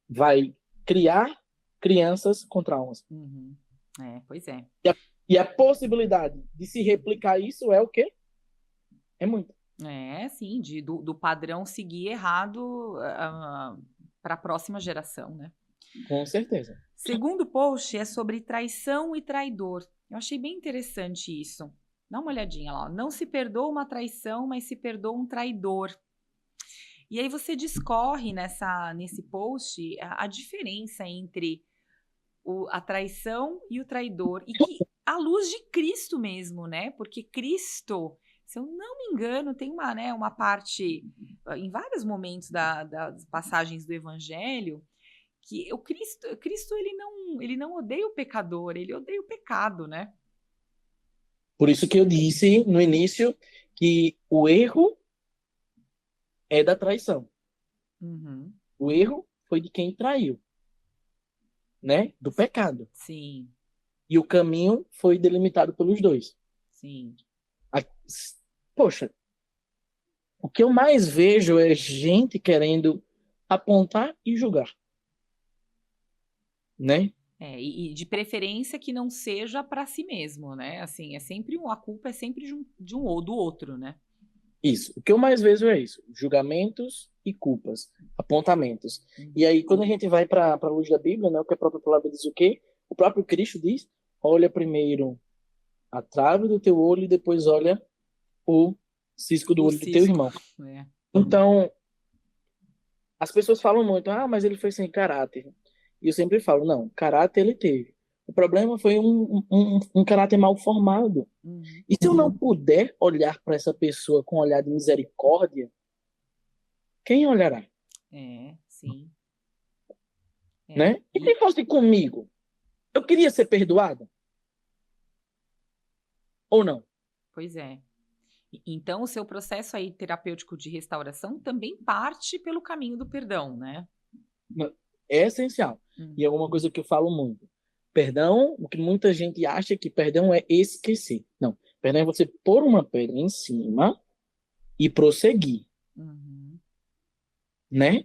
vai criar crianças com traumas. Uhum. Pois é. E a possibilidade de se replicar isso é o quê? É muito. Sim, do padrão seguir errado para a próxima geração, né? Com certeza. Segundo post é sobre traição e traidor. Eu achei bem interessante isso. Dá uma olhadinha lá. Não se perdoa uma traição, mas se perdoa um traidor. E aí você discorre nesse post a diferença entre a traição e o traidor. E que, à luz de Cristo mesmo, né? Porque Cristo, se eu não me engano, tem uma parte, em vários momentos das passagens do Evangelho, que o Cristo ele não odeia o pecador, ele odeia o pecado, né? Por isso que eu disse no início que o erro é da traição. Uhum. O erro foi de quem traiu, né? Do pecado. Sim. E o caminho foi delimitado pelos dois. Sim. Poxa, o que eu mais vejo é gente querendo apontar e julgar, né? E de preferência que não seja para si mesmo, né? Assim, a culpa é sempre de um ou do outro, né? Isso. O que eu mais vejo é isso: julgamentos e culpas, apontamentos. E aí, quando a gente vai para a luz da Bíblia, né, o que a própria palavra diz o quê? O próprio Cristo diz: olha primeiro a trave do teu olho e depois olha o cisco do olho do teu irmão. É. Então, as pessoas falam muito: ah, mas ele foi sem caráter. E eu sempre falo: não, caráter ele teve. O problema foi um caráter mal formado. Uhum. E se eu não puder olhar para essa pessoa com um olhar de misericórdia, quem olhará? Sim. Né? E se fosse comigo? Eu queria ser perdoado? Ou não? Pois é. Então, o seu processo aí terapêutico de restauração também parte pelo caminho do perdão, né? É essencial. E é uma coisa que eu falo muito. Perdão, o que muita gente acha que perdão é esquecer. Não. Perdão é você pôr uma pedra em cima e prosseguir. Uhum. Né?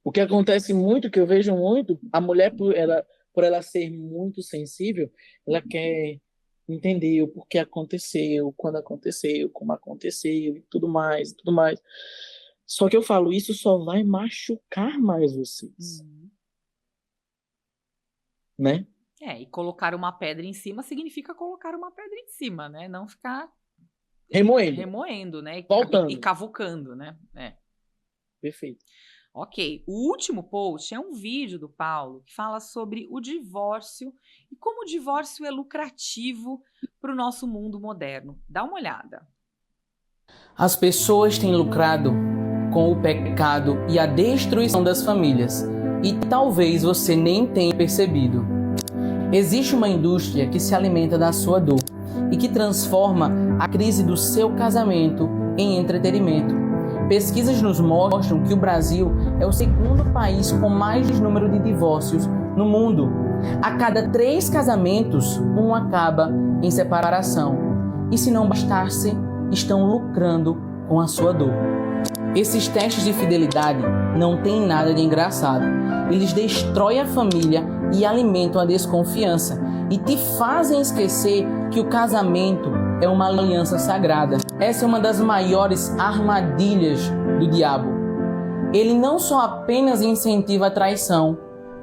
O que acontece muito, que eu vejo muito, a mulher, por ela ser muito sensível, ela quer entender o porquê aconteceu, quando aconteceu, como aconteceu, e tudo mais, e tudo mais. Só que eu falo, isso só vai machucar mais vocês. Uhum. Né? E colocar uma pedra em cima significa colocar uma pedra em cima, né? Não ficar remoendo, né? Voltando. E cavucando, né? Perfeito. Ok, o último post é um vídeo do Paulo que fala sobre o divórcio e como o divórcio é lucrativo para o nosso mundo moderno. Dá uma olhada. As pessoas têm lucrado com o pecado e a destruição das famílias, e talvez você nem tenha percebido. Existe uma indústria que se alimenta da sua dor e que transforma a crise do seu casamento em entretenimento. Pesquisas nos mostram que o Brasil é o segundo país com mais número de divórcios no mundo. A cada 3 casamentos, um acaba em separação. E se não bastasse, estão lucrando com a sua dor. Esses testes de fidelidade não têm nada de engraçado. Eles destroem a família e alimentam a desconfiança e te fazem esquecer que o casamento é uma aliança sagrada. Essa é uma das maiores armadilhas do diabo. Ele não só apenas incentiva a traição,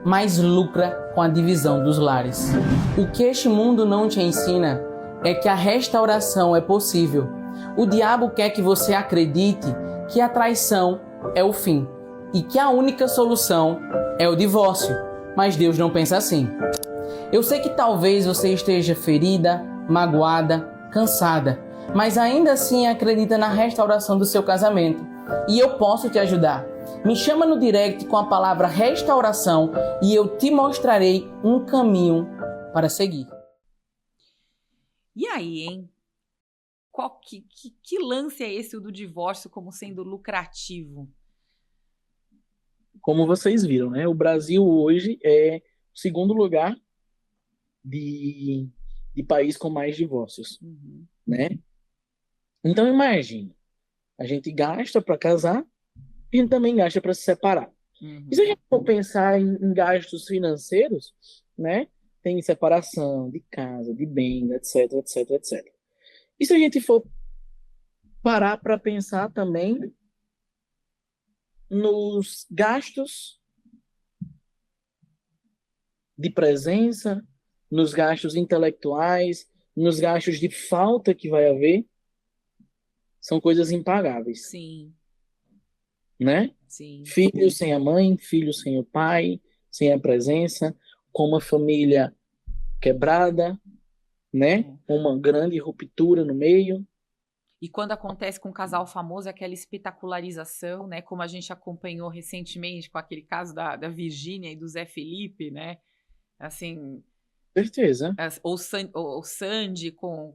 mas lucra com a divisão dos lares. O que este mundo não te ensina é que a restauração é possível. O diabo quer que você acredite que a traição é o fim e que a única solução é o divórcio. Mas Deus não pensa assim. Eu sei que talvez você esteja ferida, magoada, cansada, mas ainda assim acredita na restauração do seu casamento. E eu posso te ajudar. Me chama no direct com a palavra restauração e eu te mostrarei um caminho para seguir. E aí, hein? Que lance é esse, o do divórcio, como sendo lucrativo? Como vocês viram, né? O Brasil hoje é o segundo lugar de país com mais divórcios, né? Então imagine, a gente gasta para casar, a gente também gasta para se separar. E se a gente for pensar em gastos financeiros, né? Tem separação de casa, de bem, etc, etc, etc. E se a gente for parar para pensar também nos gastos de presença, nos gastos intelectuais, nos gastos de falta que vai haver, são coisas impagáveis. Sim. Né? Sim. Filho sem a mãe, filho sem o pai, sem a presença, com uma família quebrada, né? Uma grande ruptura no meio. E quando acontece com um casal famoso, é aquela espetacularização, né? Como a gente acompanhou recentemente com aquele caso da Virgínia e do Zé Felipe, né? Assim... Certeza. Ou Sandy com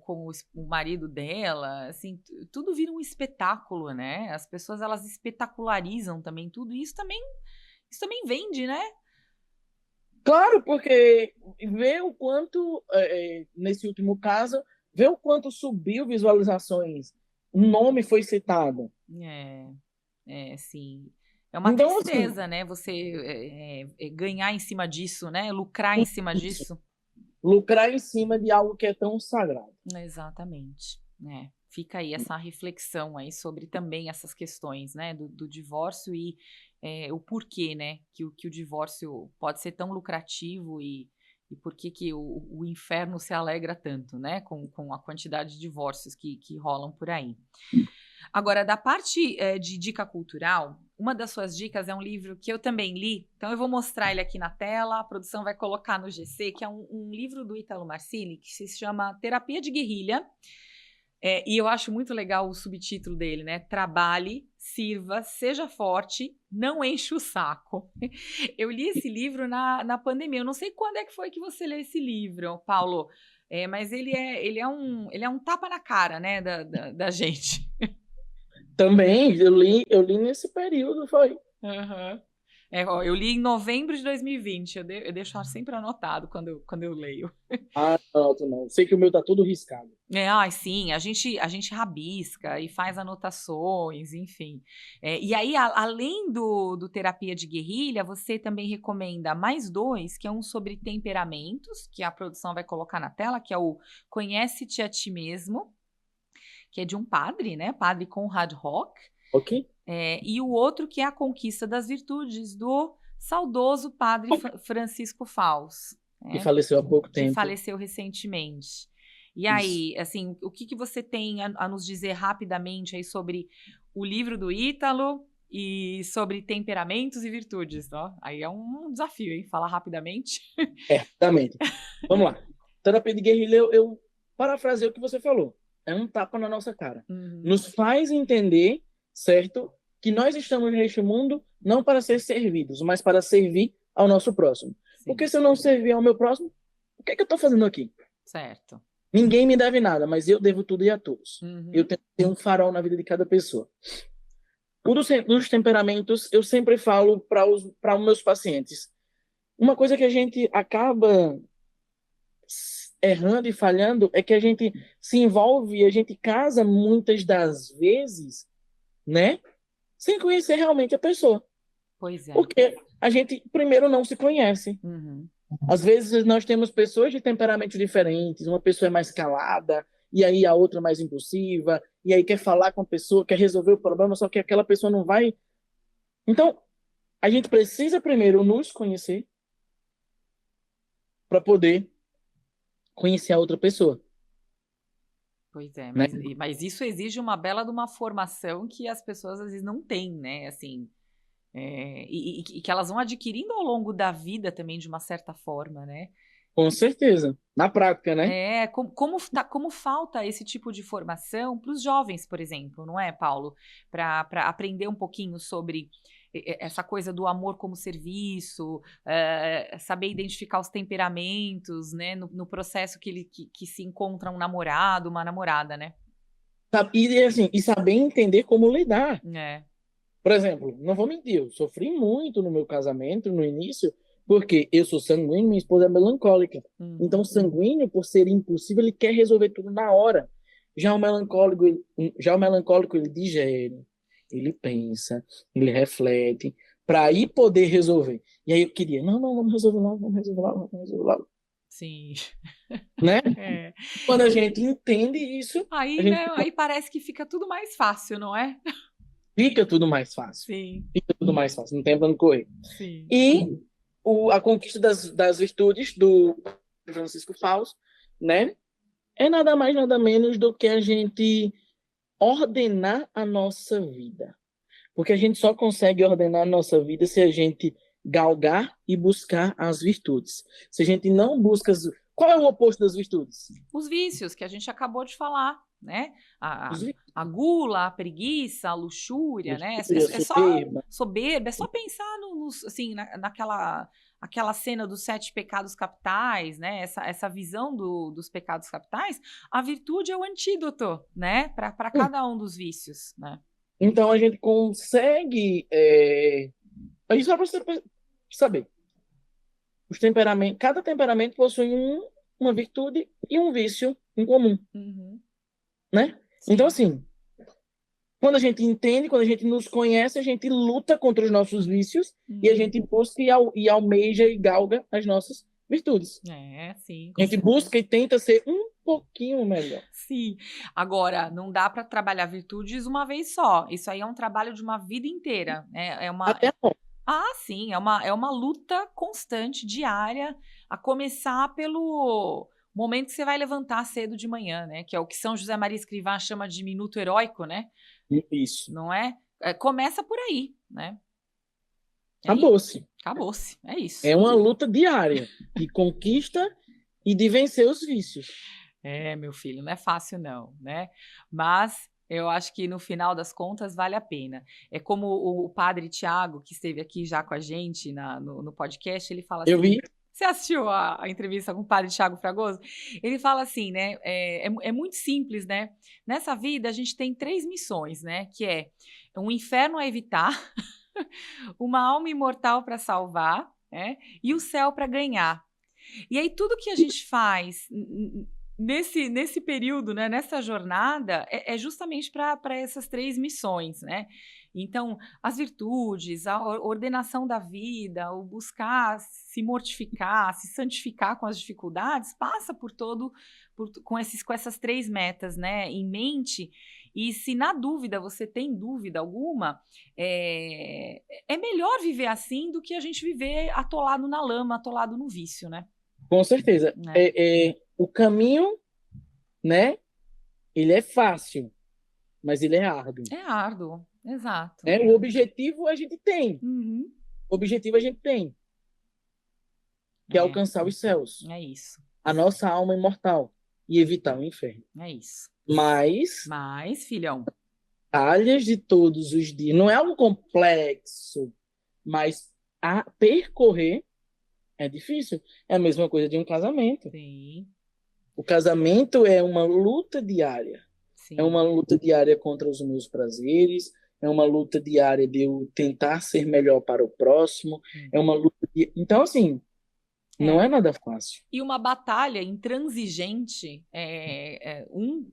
o marido dela, assim, tudo vira um espetáculo, né? As pessoas, elas espetacularizam também tudo, e isso também vende, né? Claro, porque vê o quanto, nesse último caso, vê o quanto subiu visualizações, um nome foi citado. Sim. É uma então, tristeza, assim, né? Você ganhar em cima disso, né? Lucrar em cima disso. Lucrar em cima de algo que é tão sagrado. Exatamente. Fica aí essa reflexão aí sobre também essas questões, né? Do divórcio e o porquê, né? Que o divórcio pode ser tão lucrativo e por que o inferno se alegra tanto, né? Com a quantidade de divórcios que rolam por aí. Agora, da parte de dica cultural, uma das suas dicas é um livro que eu também li, então eu vou mostrar ele aqui na tela, a produção vai colocar no GC, que é um livro do Ítalo Marcilli, que se chama Terapia de Guerrilha, e eu acho muito legal o subtítulo dele, né? Trabalhe, sirva, seja forte, não enche o saco. Eu li esse livro na pandemia, eu não sei quando é que foi que você leu esse livro, Paulo, mas ele é um tapa na cara, né, da gente. Também, eu li nesse período, foi. Uhum. Eu li em novembro de 2020, eu deixo sempre anotado quando eu leio. Não. Sei que o meu tá todo riscado. Sim, a gente rabisca e faz anotações, enfim. E aí, além do Terapia de Guerrilha, você também recomenda mais 2, que é um sobre temperamentos, que a produção vai colocar na tela, que é o Conhece-te a Ti Mesmo, que é de um padre, né? Padre Conrad Rock. Ok. E o outro que é A Conquista das Virtudes, do saudoso padre Francisco Faus. Que faleceu há pouco tempo. Que faleceu recentemente. E aí, assim, o que você tem a nos dizer rapidamente aí sobre o livro do Ítalo e sobre temperamentos e virtudes, ó? Aí é um desafio, hein? Falar rapidamente. Rapidamente. Vamos lá. Terapia de Guerrilha, eu parafraseio o que você falou. É um tapa na nossa cara. Nos faz entender, certo, que nós estamos neste mundo não para ser servidos, mas para servir ao nosso próximo. Sim. Porque se eu não servir ao meu próximo, o que é que eu estou fazendo aqui? Certo. Ninguém me deve nada, mas eu devo tudo e a todos. Uhum. Eu tenho que ter um farol na vida de cada pessoa. O dos temperamentos, eu sempre falo para os meus pacientes. Uma coisa que a gente acaba errando e falhando é que a gente se envolve e a gente casa muitas das vezes, né? Sem conhecer realmente a pessoa. Pois é. Porque a gente, primeiro, não se conhece. Uhum. Às vezes nós temos pessoas de temperamentos diferentes, uma pessoa é mais calada, e aí a outra é mais impulsiva, e aí quer falar com a pessoa, quer resolver o problema, só que aquela pessoa não vai. Então, a gente precisa primeiro nos conhecer para poder conhecer a outra pessoa. Pois é, Né? mas isso exige uma bela de uma formação que as pessoas às vezes não têm, né? Assim, e que elas vão adquirindo ao longo da vida também, de uma certa forma, né? Com certeza. Na prática, né? Como falta esse tipo de formação para os jovens, por exemplo, não é, Paulo? Para aprender um pouquinho sobre essa coisa do amor como serviço, saber identificar os temperamentos, né? No processo que se encontra um namorado, uma namorada, né? E, assim, e saber entender como lidar. É. Por exemplo, não vou mentir, eu sofri muito no meu casamento, no início, porque eu sou sanguíneo e minha esposa é melancólica. Uhum. Então, sanguíneo, por ser impulsivo, ele quer resolver tudo na hora. Já o melancólico, ele digere, ele pensa, ele reflete, para aí poder resolver. E aí eu queria, não, vamos resolver logo, vamos resolver logo. Sim. Né? É. Quando a gente entende isso, Aí, a gente né, aí parece que fica tudo mais fácil, não é? fica tudo mais fácil. Sim, Fica tudo mais fácil, não tem pra onde correr. sim. E a conquista das virtudes do Francisco Fausto, né? É nada mais, nada menos do que a gente ordenar a nossa vida. Porque a gente só consegue ordenar a nossa vida se a gente galgar e buscar as virtudes. Se a gente não busca... Qual é o oposto das virtudes? Os vícios que a gente acabou de falar, né? Os vícios. A gula, a preguiça, a luxúria, né? Luxúria, É só soberba, é só pensar assim, aquela cena dos 7 pecados capitais, né? Essa visão dos pecados capitais. A virtude é o antídoto, né? Para cada um dos vícios, né? Então a gente consegue... Isso é para você saber. Cada temperamento possui uma virtude e um vício em comum. Uhum. Né? Sim. Então, assim, quando a gente entende, quando a gente nos conhece, a gente luta contra os nossos vícios e a gente busca e almeja e galga as nossas virtudes. Sim. A gente busca e tenta ser um pouquinho melhor. Sim. Agora, não dá para trabalhar virtudes uma vez só. Isso aí é um trabalho de uma vida inteira. Até sim. É uma luta constante, diária, a começar pelo momento que você vai levantar cedo de manhã, né? Que é o que São José Maria Escrivá chama de minuto heróico, né? Isso. Não é? Começa por aí, né? Acabou-se. Acabou-se. É isso. É uma luta diária de conquista e de vencer os vícios. Meu filho, não é fácil não, né? Mas eu acho que no final das contas vale a pena. É como o padre Tiago, que esteve aqui já com a gente no podcast, ele fala assim... Eu vi. Você assistiu a entrevista com o padre Tiago Fragoso? Ele fala assim, né? É muito simples, né? Nessa vida a gente tem 3 missões, né? Que é um inferno a evitar, uma alma imortal para salvar, né? E o céu para ganhar. E aí tudo que a gente faz nesse período, né? Nessa jornada, é justamente para essas 3 missões, né? Então, as virtudes, a ordenação da vida, o buscar se mortificar, se santificar com as dificuldades, passa com essas 3 metas, né, em mente. E se na dúvida você tem dúvida alguma, é melhor viver assim do que a gente viver atolado na lama, atolado no vício, né? Com certeza. O caminho, né, ele é fácil, mas ele é árduo. É árduo. Exato. O objetivo a gente tem. Uhum. O objetivo a gente tem. Que é alcançar os céus. É isso. A nossa alma imortal. E evitar o inferno. É isso. Mas, filhão, batalhas de todos os dias. Não é algo complexo. mas a percorrer é difícil. É a mesma coisa de um casamento. Sim, O casamento é uma luta diária. sim. É uma luta diária contra os meus prazeres, é uma luta diária de eu tentar ser melhor para o próximo, é uma luta de... Então, assim, não é nada fácil. E uma batalha intransigente,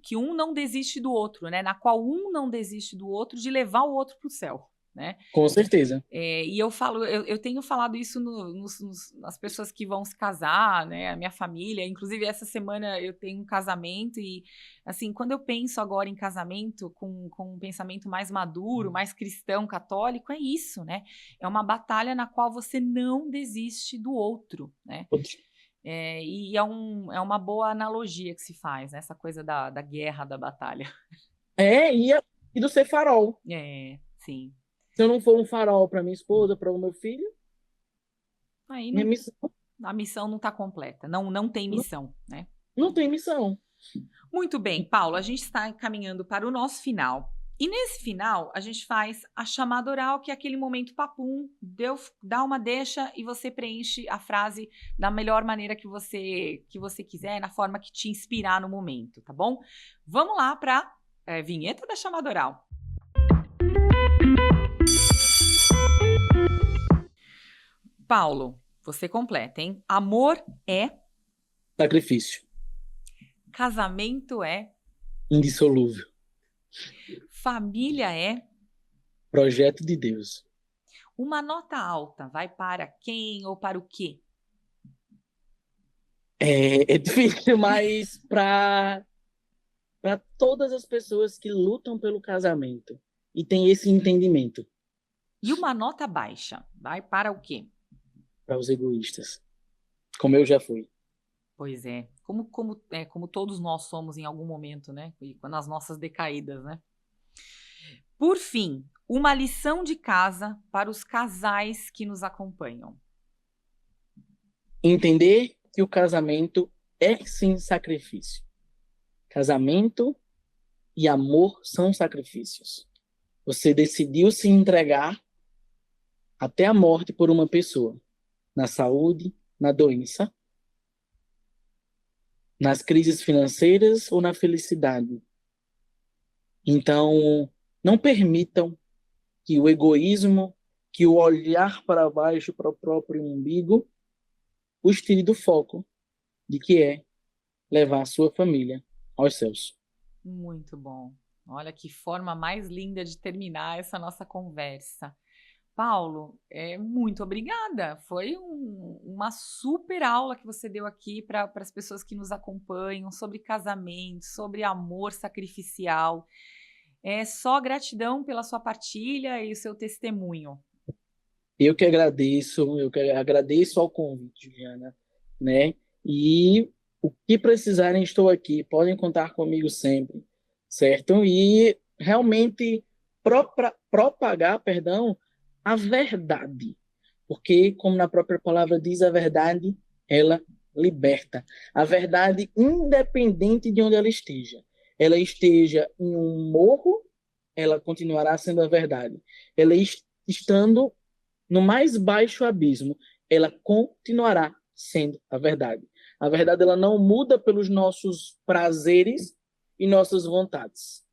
que um não desiste do outro, né? Na qual um não desiste do outro de levar o outro para o céu, né? Com certeza. E eu tenho falado isso nas pessoas que vão se casar, né? A minha família, inclusive essa semana eu tenho um casamento e, assim, quando eu penso agora em casamento com um pensamento mais maduro, mais cristão, católico, é isso, né? É uma batalha na qual você não desiste do outro, né? E é uma boa analogia que se faz, né? Essa coisa da guerra, da batalha. E do ser farol. Sim. Se eu não for um farol para minha esposa, para o meu filho, Aí minha missão a missão não está completa, não tem missão, né? não tem missão. Muito bem, Paulo, a gente está caminhando para o nosso final. E nesse final, a gente faz a chamada oral, que é aquele momento papum, dá uma deixa e você preenche a frase da melhor maneira que você quiser, na forma que te inspirar no momento, tá bom? Vamos lá para a vinheta da chamada oral. Paulo, você completa, hein? Amor é... Sacrifício. Casamento é... Indissolúvel. Família é... Projeto de Deus. Uma nota alta vai para quem ou para o quê? É difícil, mas para todas as pessoas que lutam pelo casamento e têm esse entendimento. E uma nota baixa vai para o quê? Para os egoístas, como eu já fui. Pois é, como todos nós somos em algum momento, né? E nas nossas decaídas, né? Por fim, uma lição de casa para os casais que nos acompanham. Entender que o casamento é sim sacrifício. Casamento e amor são sacrifícios. Você decidiu se entregar até a morte por uma pessoa, na saúde, na doença, nas crises financeiras ou na felicidade. Então, não permitam que o egoísmo, que o olhar para baixo, para o próprio umbigo, os tire do foco de que é levar a sua família aos céus. Muito bom. Olha que forma mais linda de terminar essa nossa conversa. Paulo, muito obrigada. Foi uma super aula que você deu aqui para as pessoas que nos acompanham sobre casamento, sobre amor sacrificial. É só gratidão pela sua partilha e o seu testemunho. Eu que agradeço ao convite, Juliana, né? E o que precisarem, estou aqui, podem contar comigo sempre, certo? E realmente propagar, a verdade, porque, como na própria palavra diz, a verdade, ela liberta. A verdade, independente de onde ela esteja em um morro, ela continuará sendo a verdade. Ela estando no mais baixo abismo, ela continuará sendo a verdade. A verdade, ela não muda pelos nossos prazeres e nossas vontades.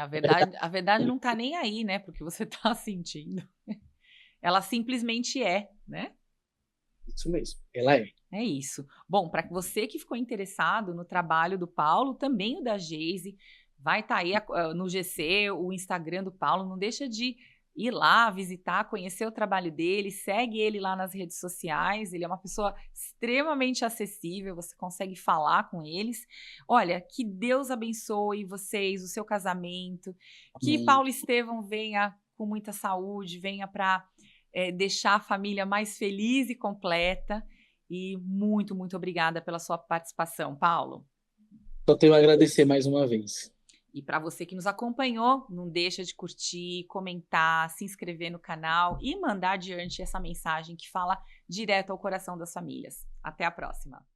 A verdade não está nem aí, né? Porque você está sentindo. Ela simplesmente é, né? Isso mesmo, ela é. É isso. Bom, para você que ficou interessado no trabalho do Paulo, também o da Geise, vai estar aí no GC, o Instagram do Paulo, não deixa de ir lá, visitar, conhecer o trabalho dele, segue ele lá nas redes sociais, ele é uma pessoa extremamente acessível, você consegue falar com eles. Olha, que Deus abençoe vocês, o seu casamento, que Amém. Paulo Estevão venha com muita saúde, venha para deixar a família mais feliz e completa. E muito, muito obrigada pela sua participação, Paulo. Só tenho a agradecer mais uma vez. E para você que nos acompanhou, não deixa de curtir, comentar, se inscrever no canal e mandar adiante essa mensagem que fala direto ao coração das famílias. Até a próxima!